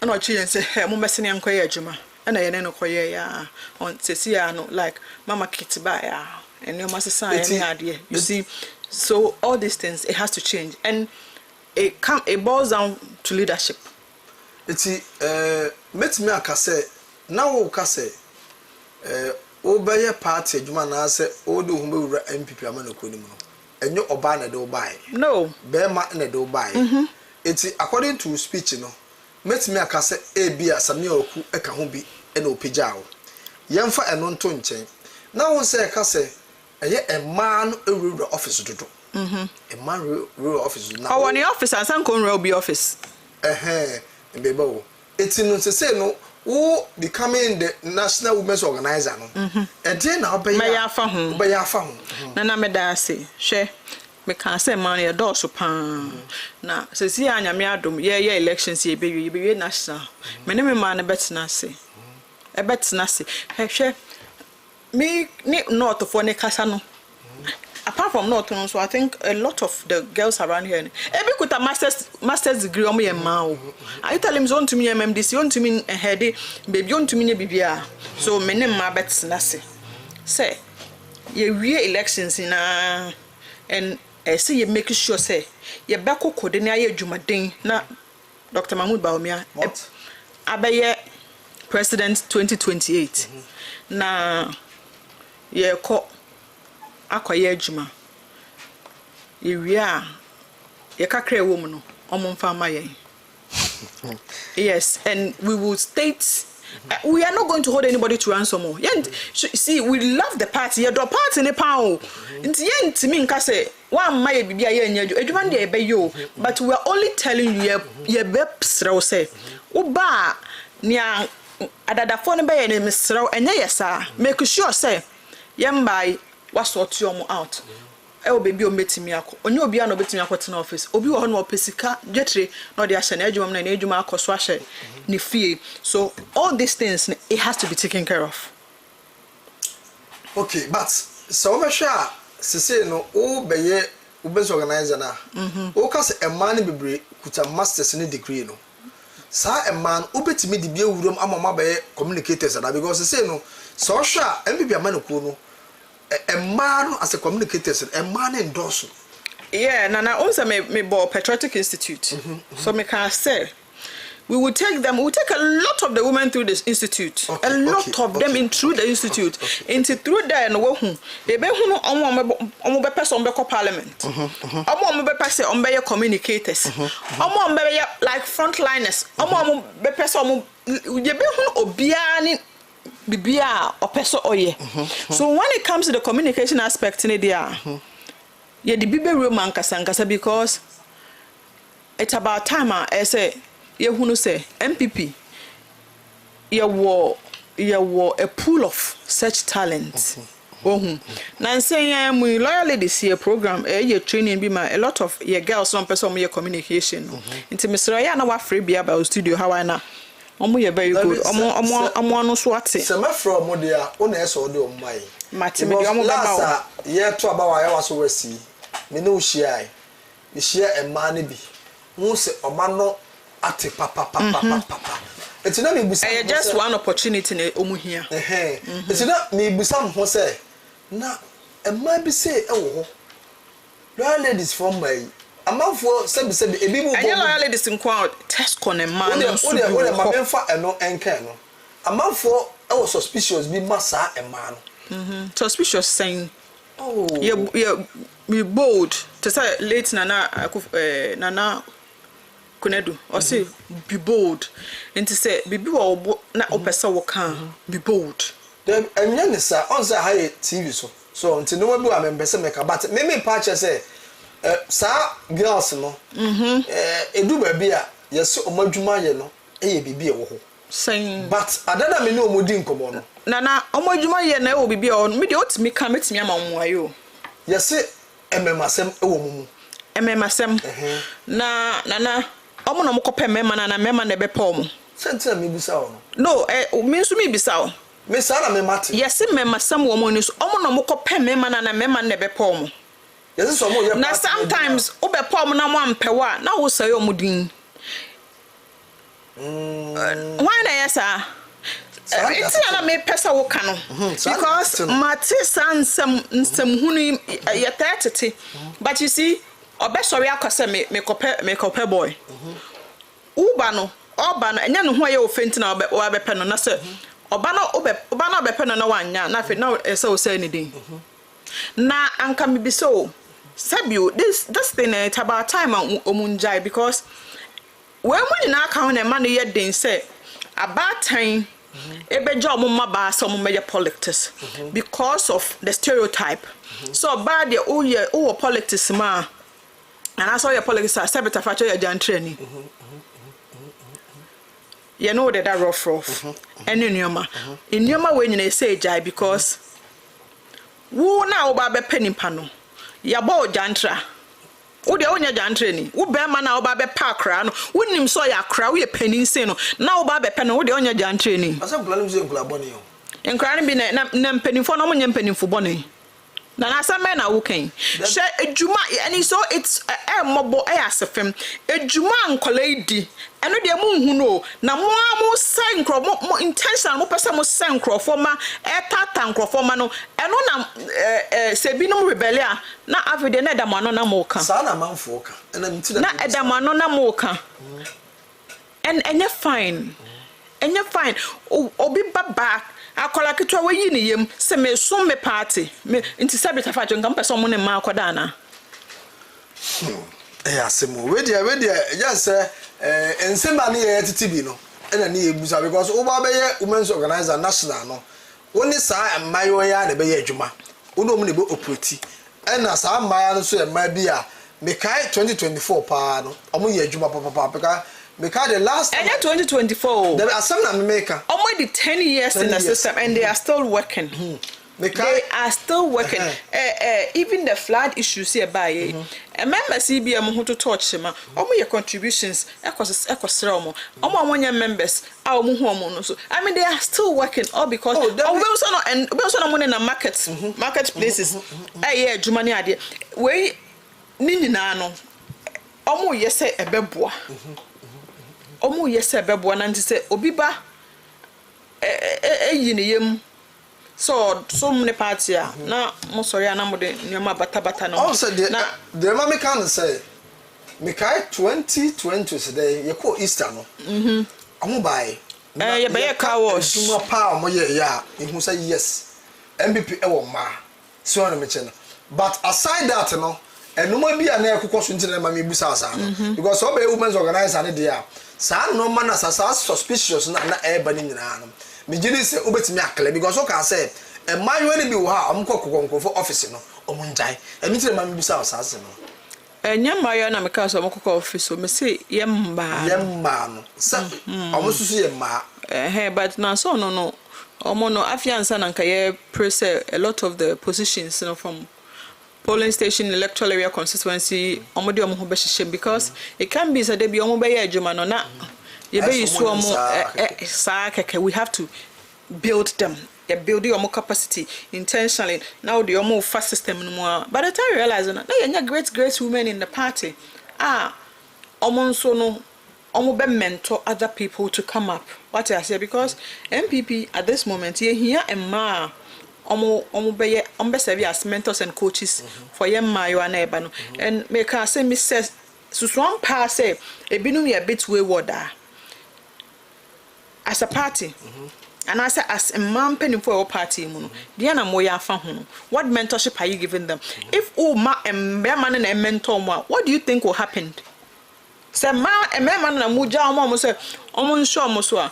what she say, "Hey, I'm messing young koye juma." And I know koye ya on Cecia no like Mama Kitty by and your master sign any idea. You see, so all these things it has to change, and it boils down to leadership. It's met me akase now okase obeye party adwuma na se odo hu be wura MPP amanako ni mu no enyo oba na de obae no be ma na de obae eti according to speech no metimi akase e bia same oku eka ho bi e na opejao yemfa eno nto nchen Now we say ka say a man rural office dodo. A man rural office now. Oh, the office and some can be office. Bebo. It's in say no who becoming the national women's organizer no. And then I'll be ya fa ho. Be ya fa ho. Na me da say, hwe me can say man e do so pan. Na se si anyame adom ye elections ye be national. Me ne me man betena say. E betena say. Hwe me ni north for ne kasa no. Apart from North, so I think a lot of the girls around here, every with a master's degree, on me and Mao. I tell him, on to me, MMDC, on to me, a heady, baby, on to me, BBR. So, my name, my bet's Nasi. Say, ye real elections in and I say, you make sure, say, ye backo coordinate Jumadin, na Dr. Mahmoud Baumia, Abaye President 2028. Na ye call. Akoye adwuma ewia ye kakra ewo mu no omomfa ma yen. Yes, and we will state we are not going to hold anybody to ransom. See, we love the party. You do party ne pa o. Nti ye ntimi nka say wan ma ye bibia ye nya adwuma de ebe yo, but we are only telling you ye be srew say wo ba nia adadafo ne be ye ne srew enye yesa make sure say ye mbai was sort you out. Oh, baby, o metimi ako. Onye obi a no betimi akote na office. Obi wo ho no opesika jetre no de ahye na adwuma na adwuma akoso ahye ne fie. So all these things it has to be taken care of. Okay, but so we sure say no o beye business organizer na. O ka say a man bebre kuta masters ni degree no. Sa a man o betimi de bia wuram amama beye communicators na because say no so sure MBB amanoko no a man as a communicator, a man endorse. Yeah, Nana also me bought Patriotic Institute. So me can say we will take them. We will take a lot of the women through this institute. A lot of them in through the institute. Into through there and wo hu. E be hu no omo be person be parliament. Omo be person be communicators. Omo be like frontliners. Omo be person ye be hu obia ni bibia opeso oye. So when it comes to the communication aspect in there, yeah, the bibe roman kasankasa because it's about time I say ye hunu say MPP ye wo a pool of such talent. Now saying we loyally this year program ye training be my a lot of ye girls some person ye communication. Into Mr. Ya na wa free be about studio how I na omo ye very good omo no so ate se me from mo dia o na eso de o mai mate me omo be ma o ye to aba wa ya waso wasi me no hia me hia e ma ne bi mo se oba no ate papa it's not me busa just one opportunity na omo hia it's not me busa mo say na e ma bi say e wo ho ladies from my amanfo sebi ebi bu bo anya ladies in crowd test con a man so we ma benfa eno enka no amanfo e was suspicious bi masa e ma no suspicious saying you bold to say late nana kunedu or say be bold and to say bibi wo na opesa wo kan be bold then enya ne sa on say high TV so until no we be amembese make but me patch say sa girls no edu ba bia yes omadwuma ye no eye bibia wo ho saying but adada me ne omodi nkomo no nana omadwuma ye na wo bibia o me de otimi ka metimi amamwa yo yes ememasem ewo mumu ememasem na nana omo no mkope mema na mema na be pa omo sentence me bisa o no me nso me bisa o me sa na me mate yes ememasem wo mo ni so omo no mkope mema na mema na be pa omo yes so mo ye na sometimes obe pa omo na mo ampewa na wo say omo din why na yes it's not me pesa wo kano because mate sansem hunu ye 30 but you see obe sorry akose me kope boy uba no enya no ho ye ofenti na obe pe no na se oba no obe pe no na wanya na fe na ese o say ni din na anka me bi so sabio this thing it's about time omunjai because when na account na man ye din say about time ebeja omo maba so omo meje politics because of the stereotype. So bad the oh politics ma and I saw your politics as sebeta fa your jan training. You know that rough and nyoma we nyina say jai because wo na oba be penny pano ya ba jantra wo de onya jantra ni wo be ma na oba be pakra no wonim so ya kra wo ye penny nse no na oba be pen wo de onya jantra ni asa nkula nim se nkula boni yo nkra ni bi na mpenifo no mo nya mpenifo boni na asame na wo kan she ejuma and so it's mobo asefem ejuma nkola idi eno de mu hu no na mo say nkro mo intentional mo pese mo say nkro for ma tata nkro for ma no eno na se binom rebellia na avide na edamano na mo kan sa na manfo ka na mti na edamano na mo kan and enye fine obi baba akola kitwa we yi ni yem se me so me party me nti sabita fa jonga mpese mo ne ma akoda na asemo we dia just ensema na ye titibi no na na ye busa because oba be ye women's organizer national no woni sa mayo ya na be ye adwuma woni omu ne be operate na sa maya no so ye ma bi a me kai 2024 pa no omu ye adwuma papa because the last and 2024 there are some na maker almost 10 years in the system and they are still working. They are still working. Even the flood issues here by remember CBM who to touch him your contributions ecosystem members our so I mean they are still working all because we also not money in the marketplaces yeah jumani idea we nini na no yese ebeboa omu yese bebo na nti se obi ba yiniyem so many party na mo sorry na mo de nyoma bata no also the mama can say me kai 2020 today ye ko Easter no omu bai ye be car wash duma pa mo ye ya ehu say yes MVP e wo ma so na me che no but aside that no enuma bi ana ekokọ so ntina ma me busa asa no because obe women's organizer ne dia sa no man as suspicious na eba ni nyina no me gidi se obetimi akle because o ka say e mayo ni bi wo ha omkọ for office no omunjai emi tire ma me busa asa ase no enya mayo na me ka so omkọ office o me say yemma no sa omususu yemma but na so no omo no afiansa na nka ye press a lot of the positions from polling station electoral area constituency omode omo ho be hihye because it can be said be omo be ye adwuma no na ye be yisu omo sa keke we have to build them building omo capacity intentionally now the omo fast system no more by the time you realize na ye great women in the party omo nso no omo be mentor other people to come up what I say because MPP at this moment ye here emma omo be serve as mentors and coaches for yem mayo na eba no and make us say me says susuan pa say ebinum ye bit wayward as a party and I say as a man penny for our party mu dia na mo ya fa ho what mentorship are you giving them if ma man na mentor mo what do you think will happen say man na mo ja mo say omo nsho mo so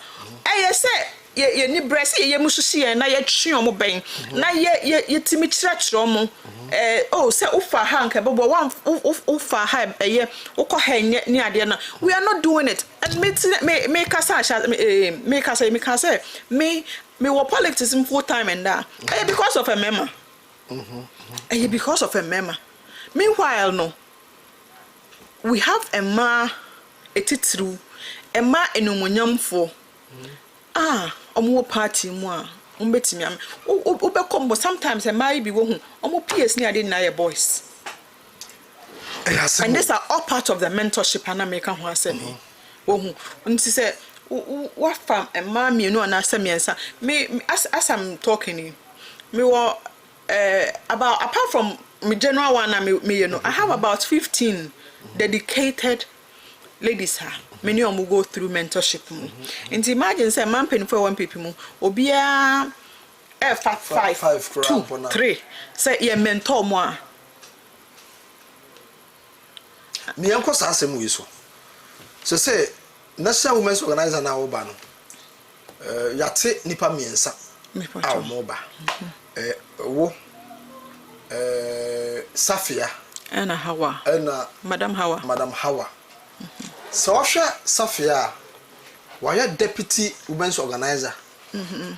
say ye ni breast ye mususi na ye twe omo ben na ye timi kirachiro omo say ufa ha nka bebo ufa ha ye ukọ ha ni ade na we are not doing it and me kasa me wo politics full time and that because of a mema because of a mema meanwhile no we have a ma etitru a ma enumunyamfo omo party mu a umbetimi am ubekombo sometimes am be wo hu omo PS ni ade na ye boys and these are all part of the mentorship and make ho asem wo hu nti say what fam e ma me no na asem yensa me as I'm talking me wo about apart from me general one na me you know I have about 15 dedicated ladies ha many of them go through mentorship and imagine say man penny for one people obia 5 2 3 say ye mentor mo me yanko asem we so say national women's organizer na oba no yate nipa miensa a moba wo Safia Ena Hawa ena Madam Hawa so Safia why deputy women's organizer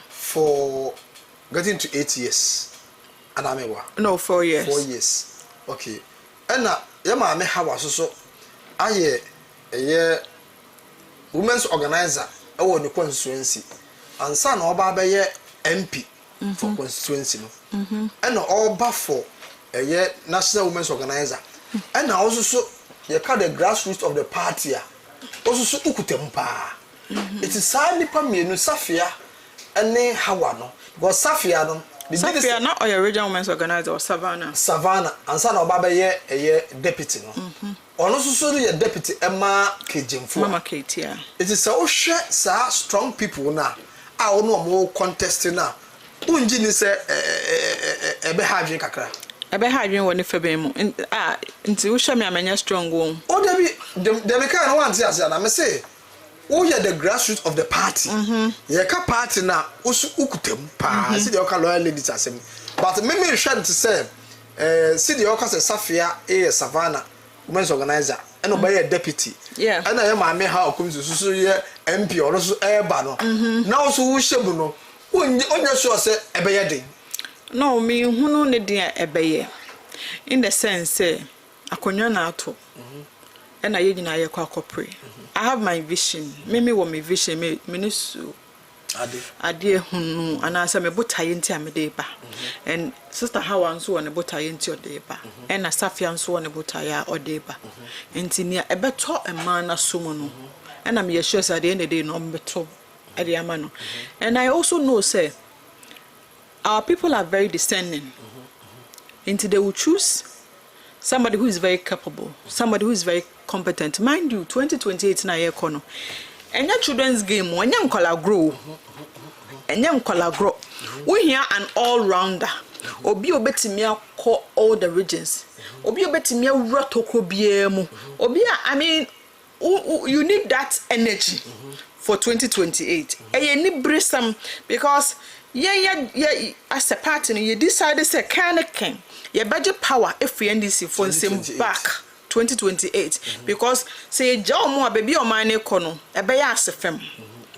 for getting to 8 years anamewa no 4 years 4 years okay ena yema me Hawa so aye women's organizer ewo ne constituency ansa na oba be MP for constituency no ena oba for national women's organizer ena also so you call the grassroots of the party also so ukutem pa it is sad nipa mienu Safia ene Hawa no because Safia no Safia not or original women's organizer or Savannah ansa na oba be deputy no ono so ye deputy Emma Kejimfo Mama Kate yeah it is so sa strong people na a ono mo contest na unji ni se ebe hadwen kakra ebe hadwen woni febe mu nti wo hwe me amanya strong wo o de me kan want ya na me say wo ye the grassroots of the party ye ka party na usu ukutem pa see the loyal ladies asem but me hwe to say see the say Safia Savannah women's organizer and obey a deputy yeah and I am my how comes to ye MP or so eba no now so wo shebu no onye sure say ebeye den no me hunu ne den ebeye in the sense say akonwa na ato and I yina ye kwa pray I have my vision me wo my vision me nisu ade hunu anasa me botaye nti amede ba and sister Hawa nso won botaye nti odeba and na Safia nso won botaye odeba nti nia ebeto ema na somo no and am sure say at the end of the day no beto ade ama no and I also know say our people are very discerning nti they will choose somebody who is very capable somebody who is very competent mind you 2028 na year kono enya children's game enya nkola grow we here an all rounder obi obetimi akọ all the regions obi obetimi awura toko biemu obi I mean you need that energy for 2028 ni brisam because yeah as a party you decide say can your budget power if we NDC for sim back 2028 because say jaw baby o man kono ebe ya asefem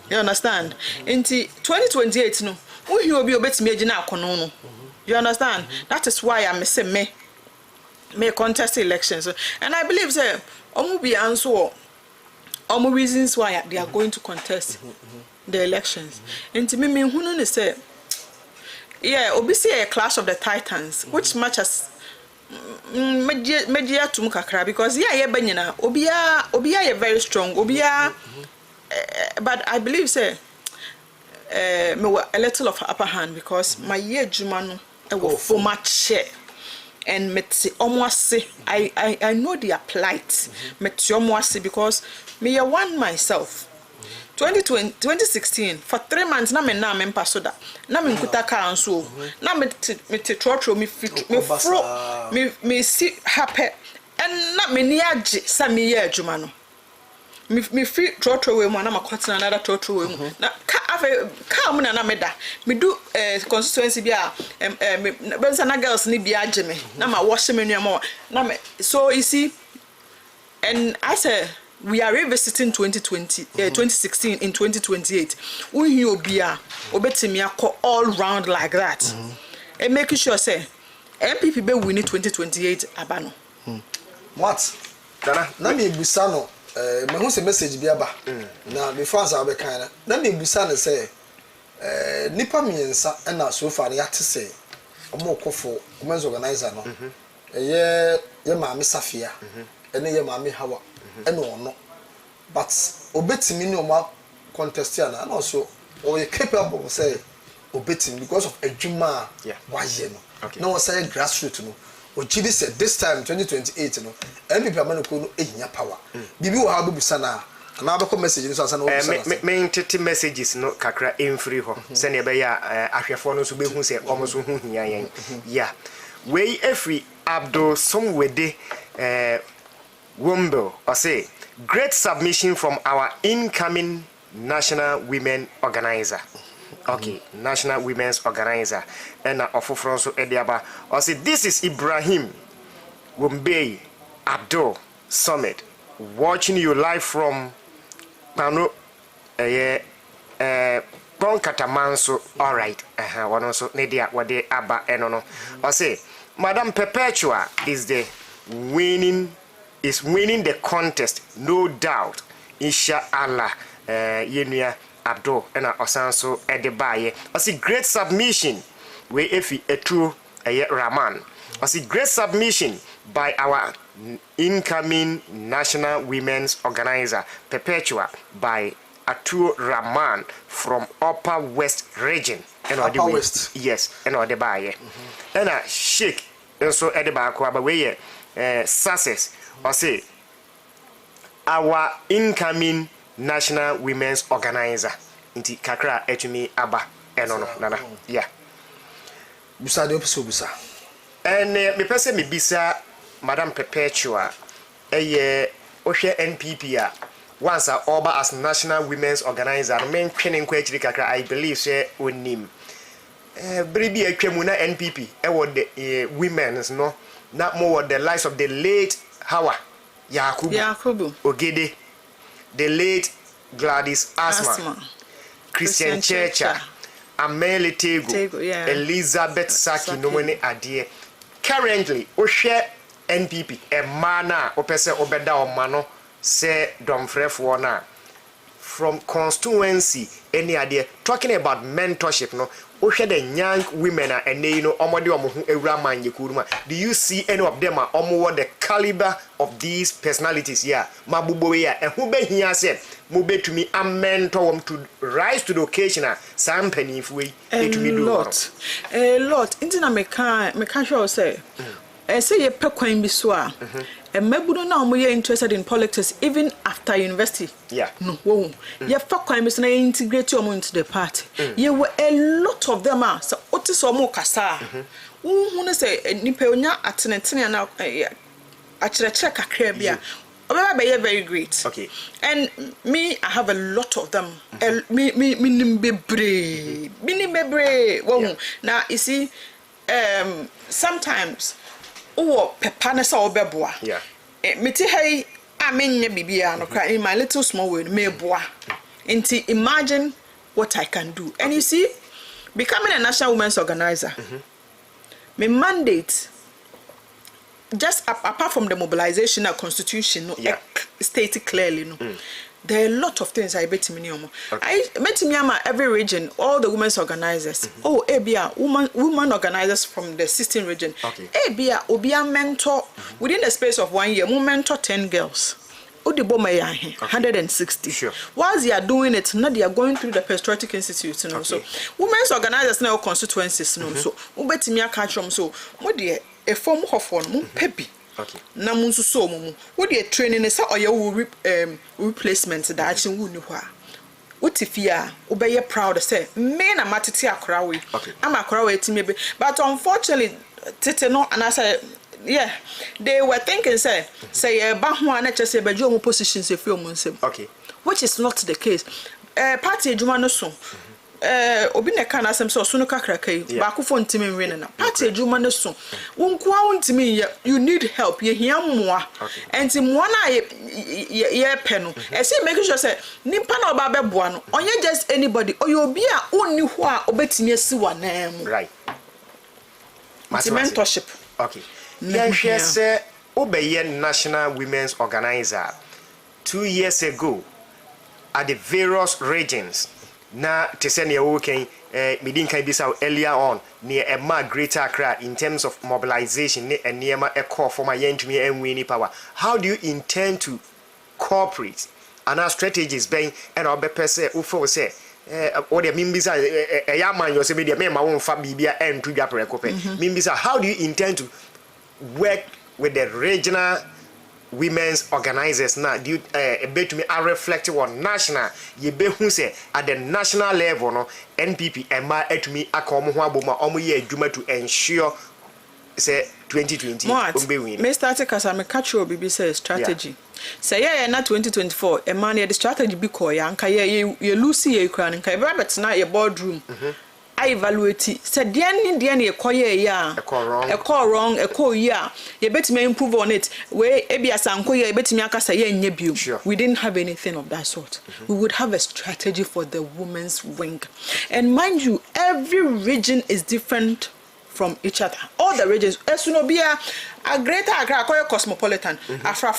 you understand into 2028 no we obi obetimi agina akono no you understand that is why I say me contest elections and I believe say omu bi anso omu reasons why they are going to contest the elections into me hunu ne say yeah obi say a clash of the titans which much as media tum kakra because yeah banyina obia ye very strong obia but I believe say me a little of upper hand because my year juma no e wo for much and meti omwase I know their plight meti omwase because me ya one myself 2016 for 3 months na me mpa soda na me nkuta car nso na me trotro me fro me si happy and na me ni age sa me ye adwuma no me free trotro we mu na makotena another trotro we mu na ka mu na me da me do constituency bia bensa na girls ni bia age me na ma wash me nua na me so you see and I say we are revisiting 2016 in 2028 we obia obetimi akọ all round like that and making sure say MPP be win 2028 abano what na me busa no me hu se message bi aba na before as abe kan na me busa no say nipa miensa na so far ya te say omo kofo women's organizer no ye maami Safia ene ye maami Hawa no but obetimi ni o contest na also o you capable say obetimi because of adwuma why no no say grassroots no o gidi said this time 2028 no MPP amanoko no ehia power bibi wo ha bebusa na abeko message ni so asa na wo busa me intete messages no kakra emfiri ho se ne be ya ahwefo no so behu se omo so hu hia yen ya we every Abdul Somwede Wombo or say great submission from our incoming national women organizer. Okay, national women's organizer. And Ofofronso Ediaba. I say this is Ibrahim Wombei Abdul Summit watching you live from Pano Bon Catamanso. All right, one also Nedia Wade Abba Enono. I say Madam Perpetua is winning the contest, no doubt. Inshallah, Yenuya Abdul and Osanso Edebaye. I see great submission. We if a true Raman. I see great submission by our incoming national women's organizer Perpetua by Atu Rahman from Upper West region. Upper West. Yes, and Odebaye. And Sheikh also Edeba Kwabawe success. I say our incoming national women's organizer inti kakra etumi aba enono nana yeah bisa de opiso bisa and me pese me bisa Madam Perpetua ohwe NPP a once oba as national women's organizer men twene nkwa akiri kakra I believe say onim bribi atwemu na NPP wo the women's no na more the lives of the late Hawa Yakubu Ogede, the late Gladys Asma. Christian Churcher, Amelie Tego, yeah. Elizabeth Saki, no money adie. Currently, Oshe NPP, a mana, Opese Obeda or Mano, say Domfref Wana. From constituency, any idea, talking about mentorship, no. Oshe the young women and they know omodi omo ewraman yekuruma. Do you see any of them are omo the caliber of these personalities here? Mabubo here and who be here said mube to me a mentor to rise to the occasion some penny if we to me do a lot. Intina meka sure say say ye pe kwan bi so a mebudo na omo ye interested in politics even after university. Yeah. No, wo. Ye fa kwan bi so na integrate omo into the party. Ye were a lot of them are so otis omo kasa. Hu no say nipa onya atenetene na akyerɛkyerɛ kakra bia. Obaba be very great. Okay. And me I have a lot of them. Me nimbebre. Wo. Now you see sometimes pepa na sa obeboa. Yeah. Meti hey amenye bibia no cry in my little small way me boa. Inti imagine what I can do. And you see, becoming a national women's organizer, my mandate, just apart from the mobilization and constitution, no, stated clearly, no. There are a lot of things I bet me. I met me every region, all the women's organizers. Oh, ABA, woman organizers from the 16 region. Okay. ABA, Obia mentor within the space of 1 year, we mentor 10 girls. 160. Sure. Whilst they are doing it, now they are going through the Patriotic Institute. You know? So, women's organizers now constituencies. You know? So, we bet me a catch them. So, what they a form of one, peppy. Okay. Na munsu so mumu. What they training is or your replacement that actually wouldn't know. What if you are proud to say, men are matiti akrawi. Okay. I'm a krawi to me, but unfortunately, Tete no, and I said, yeah, they were thinking, say, Bahuana just say, but your positions a few months. Okay. Which is not the case. Party Jumano so. Obine kana asem so sunu kakra kai ba ko fo ntimi nwe na party adwuma ne so wonkwa ntimi you need help ye hia mmoa enti mmoa na ye pe no e say make sure say nimpa na oba beboa no onye just anybody obi a onni ho a obetimi asi wanam right mentorship. Okay. Then she said obeye national women's organizer 2 years ago at the various regions. Na tesene ya woken medin kan bisa earlier on near a ma greater Accra in terms of mobilization ne eniema e call for my yentumi enwini power. How do you intend to cooperate and our strategies being and our bepese ufo say or the mimbisa ya man yo se media me ma won fa bibia en to dwapre kope mimbisa how do you intend to work with the regional women's organizers now do you bet me are reflective on national ye be hu say at the national level no NPP ema etumi akom ho aboma omo ye adwuma to ensure say 2020 umbe me start kasa me catch you bibi say strategy say yeah na 2024 e man the strategy bi ko ya nka ye lucy ye kura nka e bet na ye boardroom I evaluate said the e koye ya e call wrong e call ya ye betime improve on it we ebi asanko ye betime akasa ye nya bio. We didn't have anything of that sort. We would have a strategy for the women's wing, and mind you, every region is different from each other. All the regions esunobia a greater Accra cosmopolitan afra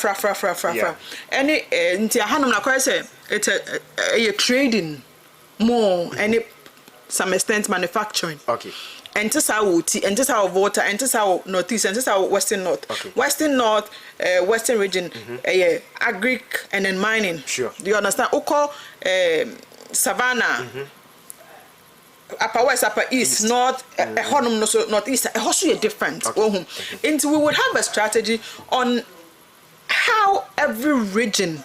any nti ahanum na koye say it's a trading more any some extent manufacturing. Okay. And this how water, and this how water, and this how northeast, and this how western north. Okay. Western north, western region, agric and then mining. Sure. Do you understand? Oko, savannah, upper west, upper east, north, northeast. Also different. Okay. And we would have a strategy on how every region,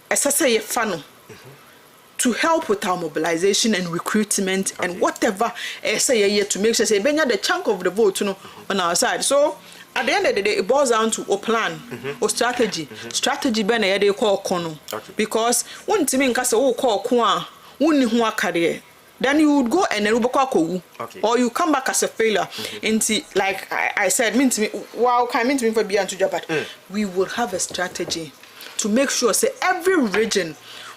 as I say, funnel. To help with our mobilization and recruitment and whatever say to make sure say benya the chunk of the vote on our side. So at the end of the day, it boils down to a plan or strategy. Strategy be na dey call kono because one timi nka say wo call ko a wonni ho akare, then you would go and then or you come back as a failure. Into like I said, mean to me, wow, can mean to me for beyond to but we will have a strategy to make sure say every region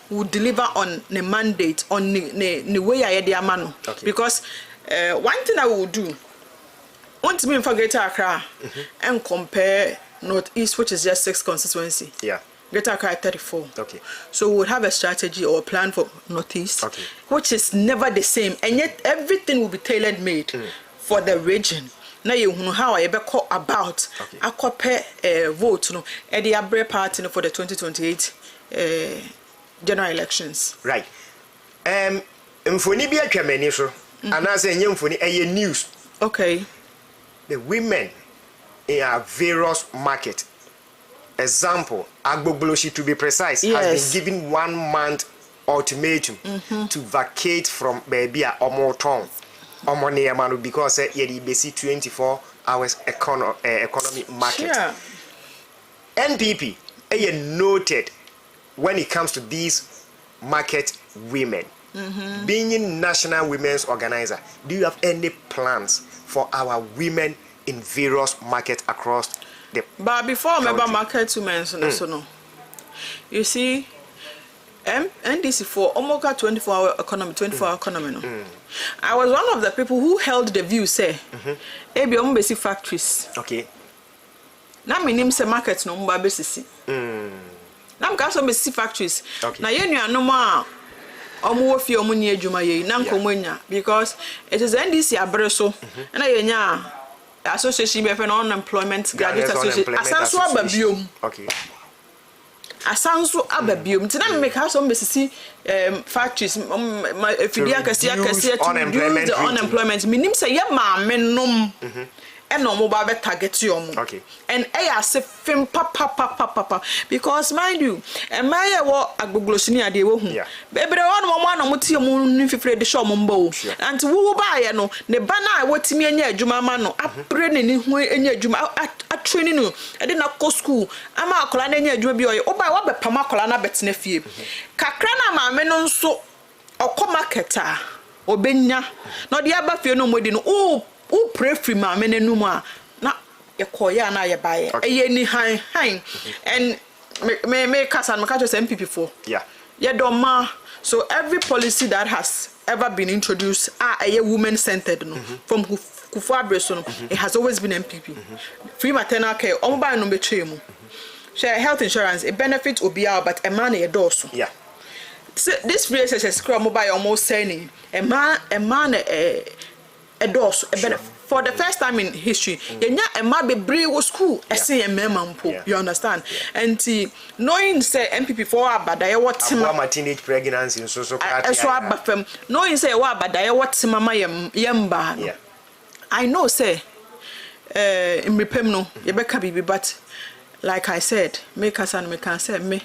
will deliver on the mandate on the way I had mano. Because one thing I will do, want to me for Greater Accra and compare Northeast, which is just 6 constituency. Yeah. Greater Accra 34. Okay. So we'll have a strategy or a plan for Northeast, which is never the same, and yet everything will be tailor made for the region. Now you know how I ever call about a compare vote at the Abre party for the 2028 general elections. Right. Mfoni bi atwamani so anase nye mfoni news. Okay. The women in our various market. Example, Agbogboloshi to be precise has been given 1 month ultimatum to vacate from baby omoton omoniamanu because ye basi 24 hours economy market. Yeah. NPP noted when it comes to these market women, being national women's organizer, do you have any plans for our women in various markets across the But before country? About market women, so no. You see, NDC for almost 24-hour economy, 24-hour economy. No. I was one of the people who held the view, say, ebi basic factories. Okay. Now my name say market no mba basic. Now because some basic factories. Now you know no more. Omo wofi omo ni adwuma ye na nkomonya because it is NDC abreso na yenya association be for unemployment graduate association asanso ababiom. Okay. Asanso ababiom tina me make some basic factories fidia kasia to unemployment minim say ye ma menom and no mobile target you. Okay. And I say film papa because mind you, and my what agboglosini ade wo hu. Baby one mama no muti mu nfifre de show mumbo. And wo ba ye no ne ba na wotimi anya adwuma ma no apre ne ni hu anya adwuma atraining no e de na ko school ama akola na anya adwuma bi oye wo ba wo be pam akola na betene fie. Kakra na ma me no nso okọ marketer obenya no de aba fie no modi no who pray free ma me nenu a na ye koya na ye bae e ni han and me kasa me catch MPP for ye do ma. So every policy that has ever been introduced a women centered no from Kufu Abreso no it has always been MPP. Free maternal care o ba no betwe mu share health insurance a benefit obia but a man e do so this free SSS cry mobile almost saying a man for the first time in history, a ma be brave school. I say a memampo. You understand? And knowing say MPP for but I what my teenage pregnancy so knowing say what but I what mama yemba. I know say in repem no yebeka bibi but like I said, make us and make us say me.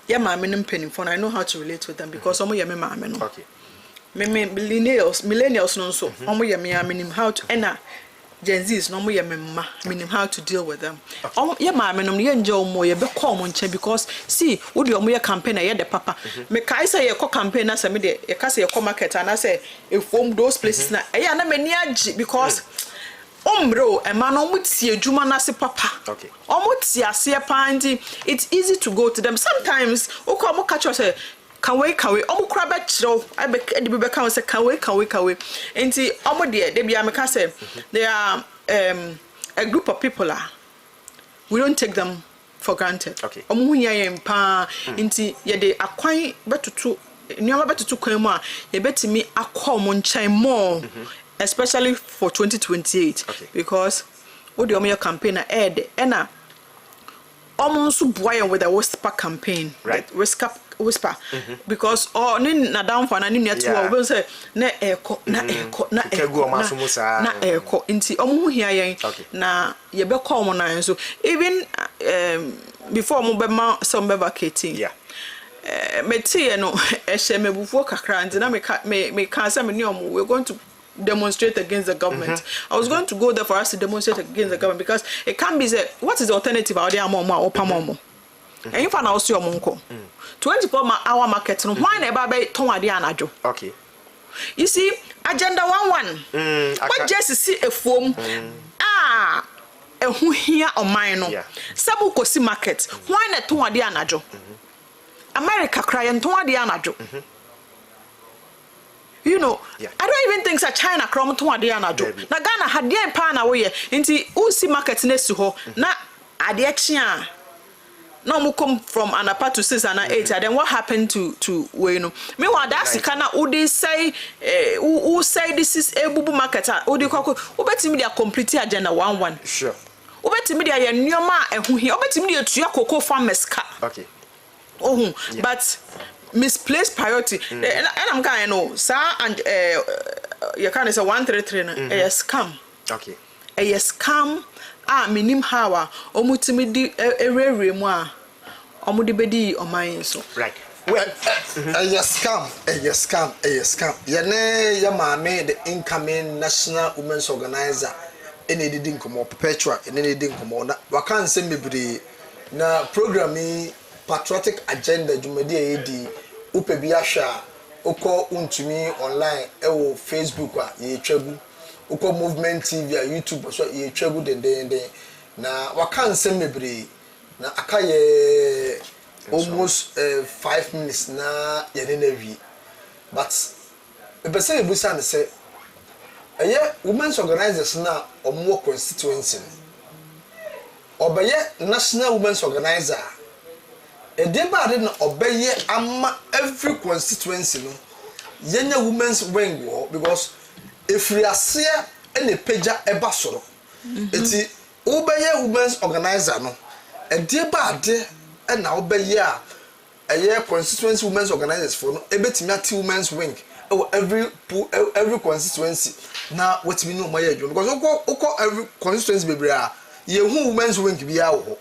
Yeah, my penny phone. I know how to relate with them because some of your mama no. Okay. Millennials no so omo ye me how to ena Gen Z's no more meaning how to deal with them. Yeah, ma, menom ye enjoy more ye be call monche because see, would you more campaign ye the papa. Me kai say ye campaign na say me de ye ka say ye market and I say if those places na na me ni because Ombro, a man omutie adwuma na se papa. Okay. Omutie ase pa nti it's easy to go to them. Sometimes uko omo catch us say can we omo kura be chiro I be be can say can we nti omo de bia me ka say there are a group of people we don't take them for granted. Okay. Omo hu yen pa nti ye de akwan betutu nyoma betutu kwan mu a ye betimi akọ omo nchen more. Especially for 2028 because what the Omia campaign ed ena almost boy with the whisper campaign right whisper because nin na down for na nim yet we say na eko na eko nti omo hia yen na ye be call mo na so even before mo be ma some be vacating meti no ehye mebufuo kakra nti na me can say me omo we going to demonstrate against the government. I was going to go there for us to demonstrate against the government because it can't be said what is the alternative out there more or pamomo. And if I also your monko 24-hour market no why never be ton ade anajo. Okay. You see agenda 11 what just see a form ehu hia o man no sabu kosi market why na ton ade anajo. America cry and ton ade anajo. You know, I don't even think that China crom to ade anajo. Na Ghana had dey pa na we nti usi market next to ho na ade chia. No mu come from anapa to 6 and 8 and then what happened to we know. Meanwhile that sikana udi say who say this is a bubu market udi kwako ubetimi dia complete agenda 11. Sure. Ubetimi dia ye nyoma ehu hi ubetimi dia tua cocoa farmers ka. Okay. But misplaced priority and I'm kind know sir and you can say 133 a scam. Okay. A scam minim hawa omutimi di erere mu a omudi bedi oman so right well a scam yene ya maame the incoming national women's organizer ene didi nkomo perpetual ene didi nkomo na waka nsem bebre na programming patriotic agenda jumadi edi upe bi ahwa uko untumi online ewo Facebook a ye twagu uko movement TV a YouTube so ye twagu dendende na waka nsem bebre na akaye almost 5 minutes na ye na wi but the person ebusa ne say eye women's organizers na omo constituency obeye national women's organizer edebade na obeye ama every constituency no yenya women's wing wo because efiri ase ene peja eba soro eti obeye women's organizer no edebade na obeye a eye constituency women's organizers for no ebetimi ati women's wing every constituency na wetimi no moye adwo because uko every constituency bebre a ye hu women's wing bia wo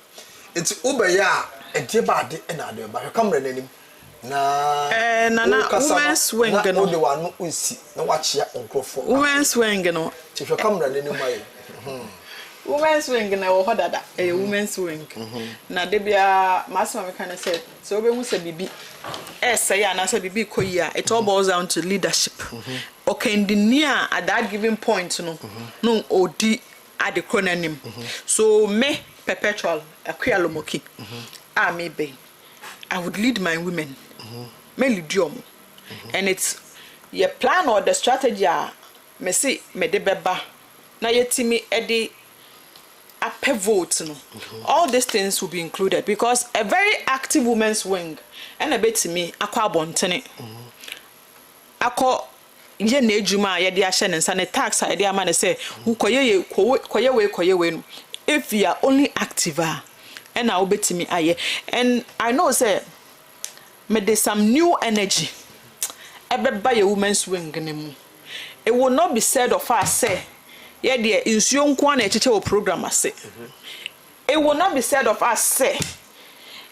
eti obeye a edebade na ade ba kamera nanim na na women's wing no de wa no unsi na wachia onkrofo women's wing no chefo kamera nanim aye women's wing na wo hodada women's wing na de bia masema me kan say so obe hu se bibi say ya na say bibi koyi a it all boils down to leadership okay engineer at that given point no odi at the chrononym so me perpetual akuyalomoki maybe I would lead my women me lead you and it's your plan or the strategy me say me de beba na yetimi edi a vote no all these things will be included because a very active women's wing and a bit to me akwa bontene akọ ye na ejuma ye de ahye ne nsa ne tax ye de ama ne say koye we no if you are only active and I obetimi aye and I know say me de some new energy ebeba ye women's wing ne mu it will not be said of us say yeah dear insuo nko na echeche o program ase it will not be said of us say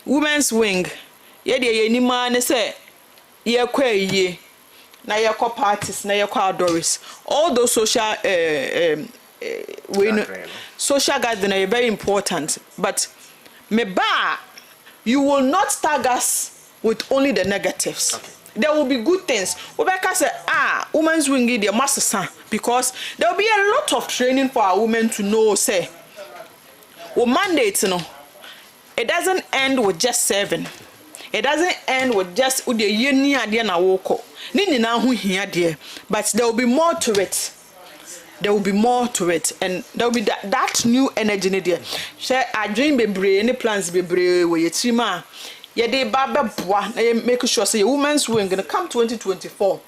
women's wing yeah dear ye nima ne say ye kwa ye na ye kwa parties na ye kwa adoris all those social social gathering are very important, but you will not tag us with only the negatives. Okay. There will be good things. Obeka say, women's wing the master, because there will be a lot of training for our women to know, say, mandate, it doesn't end with just serving. It doesn't end with just the yeni idea na woko. Nini na hu here there, but there will be more to it. There will be more to it, and there will be that new energy in there. Share I dream bebre, any plans bebre we yetima. Yeah, they make sure say women's wing gonna come 2024.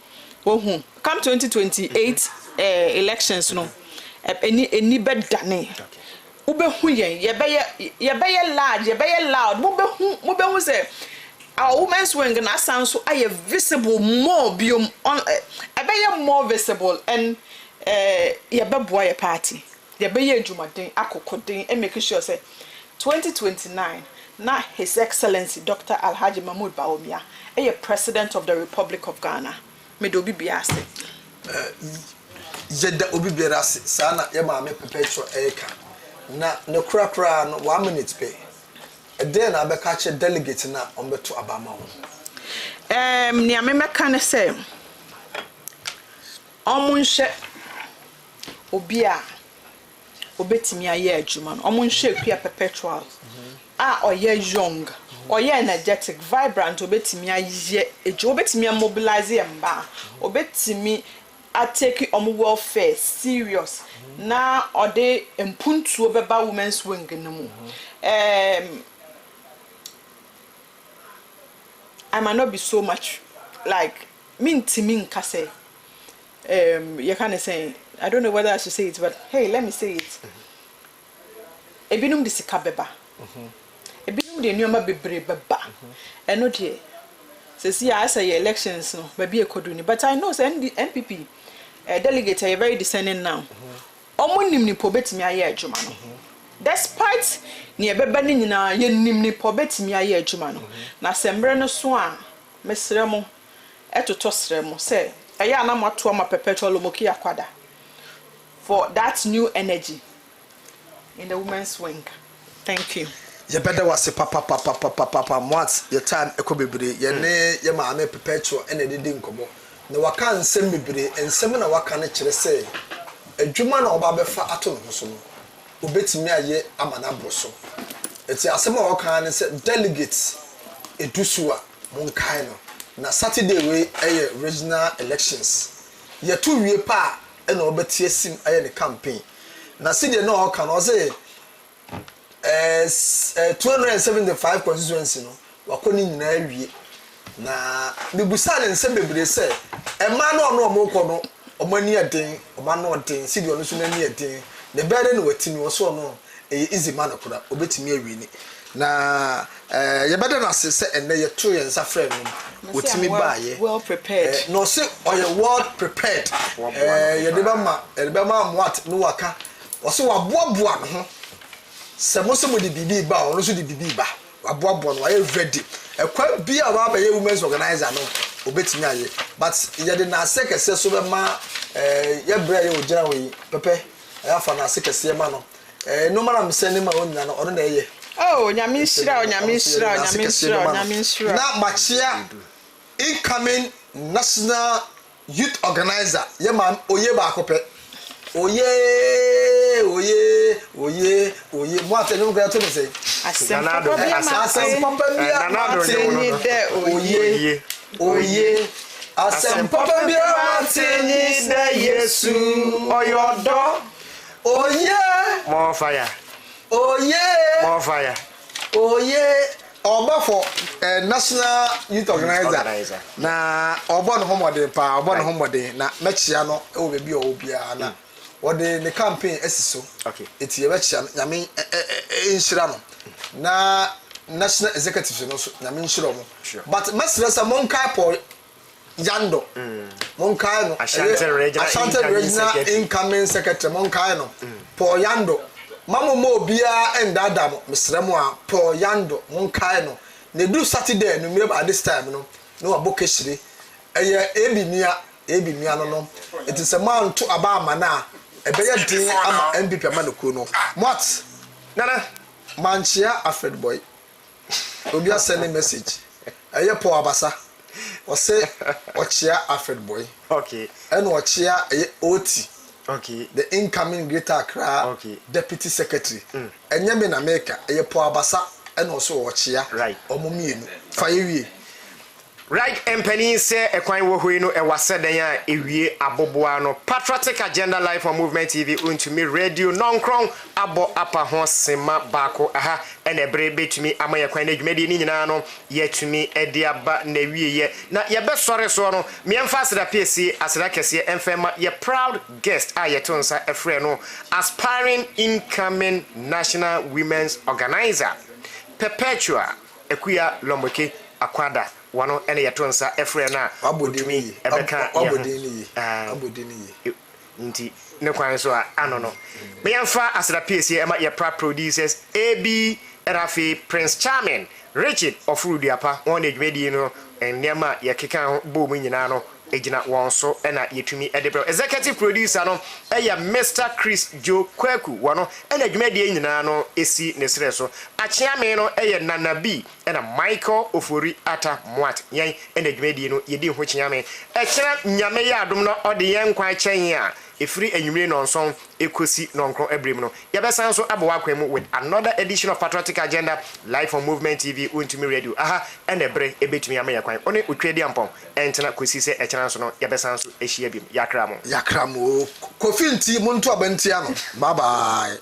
Come 2028 elections, any bed dane. Ube hu yen, ye be large, ye be loud. Mube hu say our women's wing gonna sound so I visible more biom on more visible, and ye be boy a party. Ye be ye jumadin akokodin, and make sure say 2029. Na His Excellency Dr. Alhaji Mahmoud Bawumia, President of the Republic of Ghana. Me do be biase. Yeda obi biase sana ye ma me perpetual eka. Na ne kura no 1 minute pay. E dey na be ka che delegate na on beto abama ho. Ni amemeka ne say omunhye obi a obetimi aye adwuma no omunhye kua perpetual. Oye young, oye energetic, vibrant, obetimi aye ejo, obetimi mobilize mba, obetimi take welfare serious. Na ode mpuntu obeba women's wing no mu. I might not be so much like me nkase. You kind of say, I don't know whether I should say it, but hey, let me say it. Ebinum disika beba. Ebinum de nyoma bebre beba. Eno de say I say elections no baby ekoduni, but I know say NPP delegate are very discerning now. Omo nim ni pobetimi aye adwuma no. Despite ni ebeba ni nyina ye nim ni pobetimi aye adwuma no. Na sembre no so a mesre mo etoto sre mo say eya na mato ma perpetual moki akwada for that new energy in the women's wing. Thank you. You better was papa what your time ekobebre ye ne ye ma me perpetual ene de nkomo na waka nsem bebre ensem na waka ne kire say adwuma na oba befa ato no so no obetimi aye amana broso eti asem a waka ne say delegates edusua monkai no na Saturday we regional elections ye to wie pa ena obetie sim aye ne campaign na sidie na waka no say 275 constituency no wakoni nyina awie na bibusa ne nsem bebre se ema no no omoko no omani aden omano den sidi ono so nani aden ne bere no watimi wo so no easy man koda obetimi awie ni na ye bede na se enne ye to ye nsa frɛ no otimi baaye well prepared no se oye well prepared ye de ba ma what no waka wo se waboaboa no ho Samoso de bibi ba ono so de bibi ba aboabo no aye ready ekwa bi a wa ba ye women's organizer no obetimi aye but ye de na sekese so be ma ye bra ye ogira we pepe ya fa na sekese ma no no mara msene ma onya no ono na ye nyame shira na machia incoming national youth organizer ye ma oye ba akope oye mo atenu ga to me say asempa bia asempa bia mateni da Yesu oyodo more fire oba for national youth organizer na obo no homode pa obo no homode na mechia no e wo bebi o bia na what the campaign esiso okay eti ye bechia nyame inshira no na national executive no so nyame inshira mo but mesresa monkai po yando monkai no Ashanti regional incoming secretary monkai no po yando mamo mo bia endada mo mesremo a po yando monkai no ne do Saturday no me by this time no abokeshire eye ebimia no it is a man to abama na ɛbɛyɛ din ama MPP ama no ko no what nana manchia Alfred boy obi a send a message ɛyɛ Paul Abasa ɔsɛ ɔchia Alfred boy okay ɛna ɔchia ɛyɛ OT okay the incoming Greater Accra okay. Deputy Secretary ɛnyɛ me na meka ɛyɛ Paul Abasa ɛna ɔsɛ ɔchia right ɔmo mienu fa yɛwie right empany say ekwan wo hoi no e wase den a ewie aboboa no Patriotic Agenda Live on Movement TV untumi radio nonkron abo apa ho sema bako aha ene bre betumi amaye kwan na dwumadi ni nyina no yetumi edi aba na wie ye na ye be sore so no me emfa asra pc asra kese emfema ye proud guest a yetonsa efre no aspiring incoming national women's organizer Perpetua Ekuya Lomboke Akwada wano ene yetonsa efre na abodini ebeka abodini nti ne kwan so a ano no me yamfa asra pc ema ye producers AB Rafi Prince Charming Richard Ofori-Atta won edwedi no enema ye keka ho bo mu nyina no ejina won so ena yetumi edebro executive producer no eya Mr Chris Joe Kwaku wano ena edwumadi nyina no esi ne sere so achiame no eya Nana B ena Michael Ofori-Atta Mwat yen ena edwumadi no yedi ho chiame ekira nyame ya adom no ode yen kwan chen a efiri enwumire no nson ekosi nonkron ebrem no yebesan so abo wakwan mu with another edition of Patriotic Agenda Live on Movement TV untumi radio aha ena ebre ebetumi amaya kwan one otwedi ampon entena kosi se ekira so no yebesan so ehia bim yakramo kofi nti muntu abantia no bye bye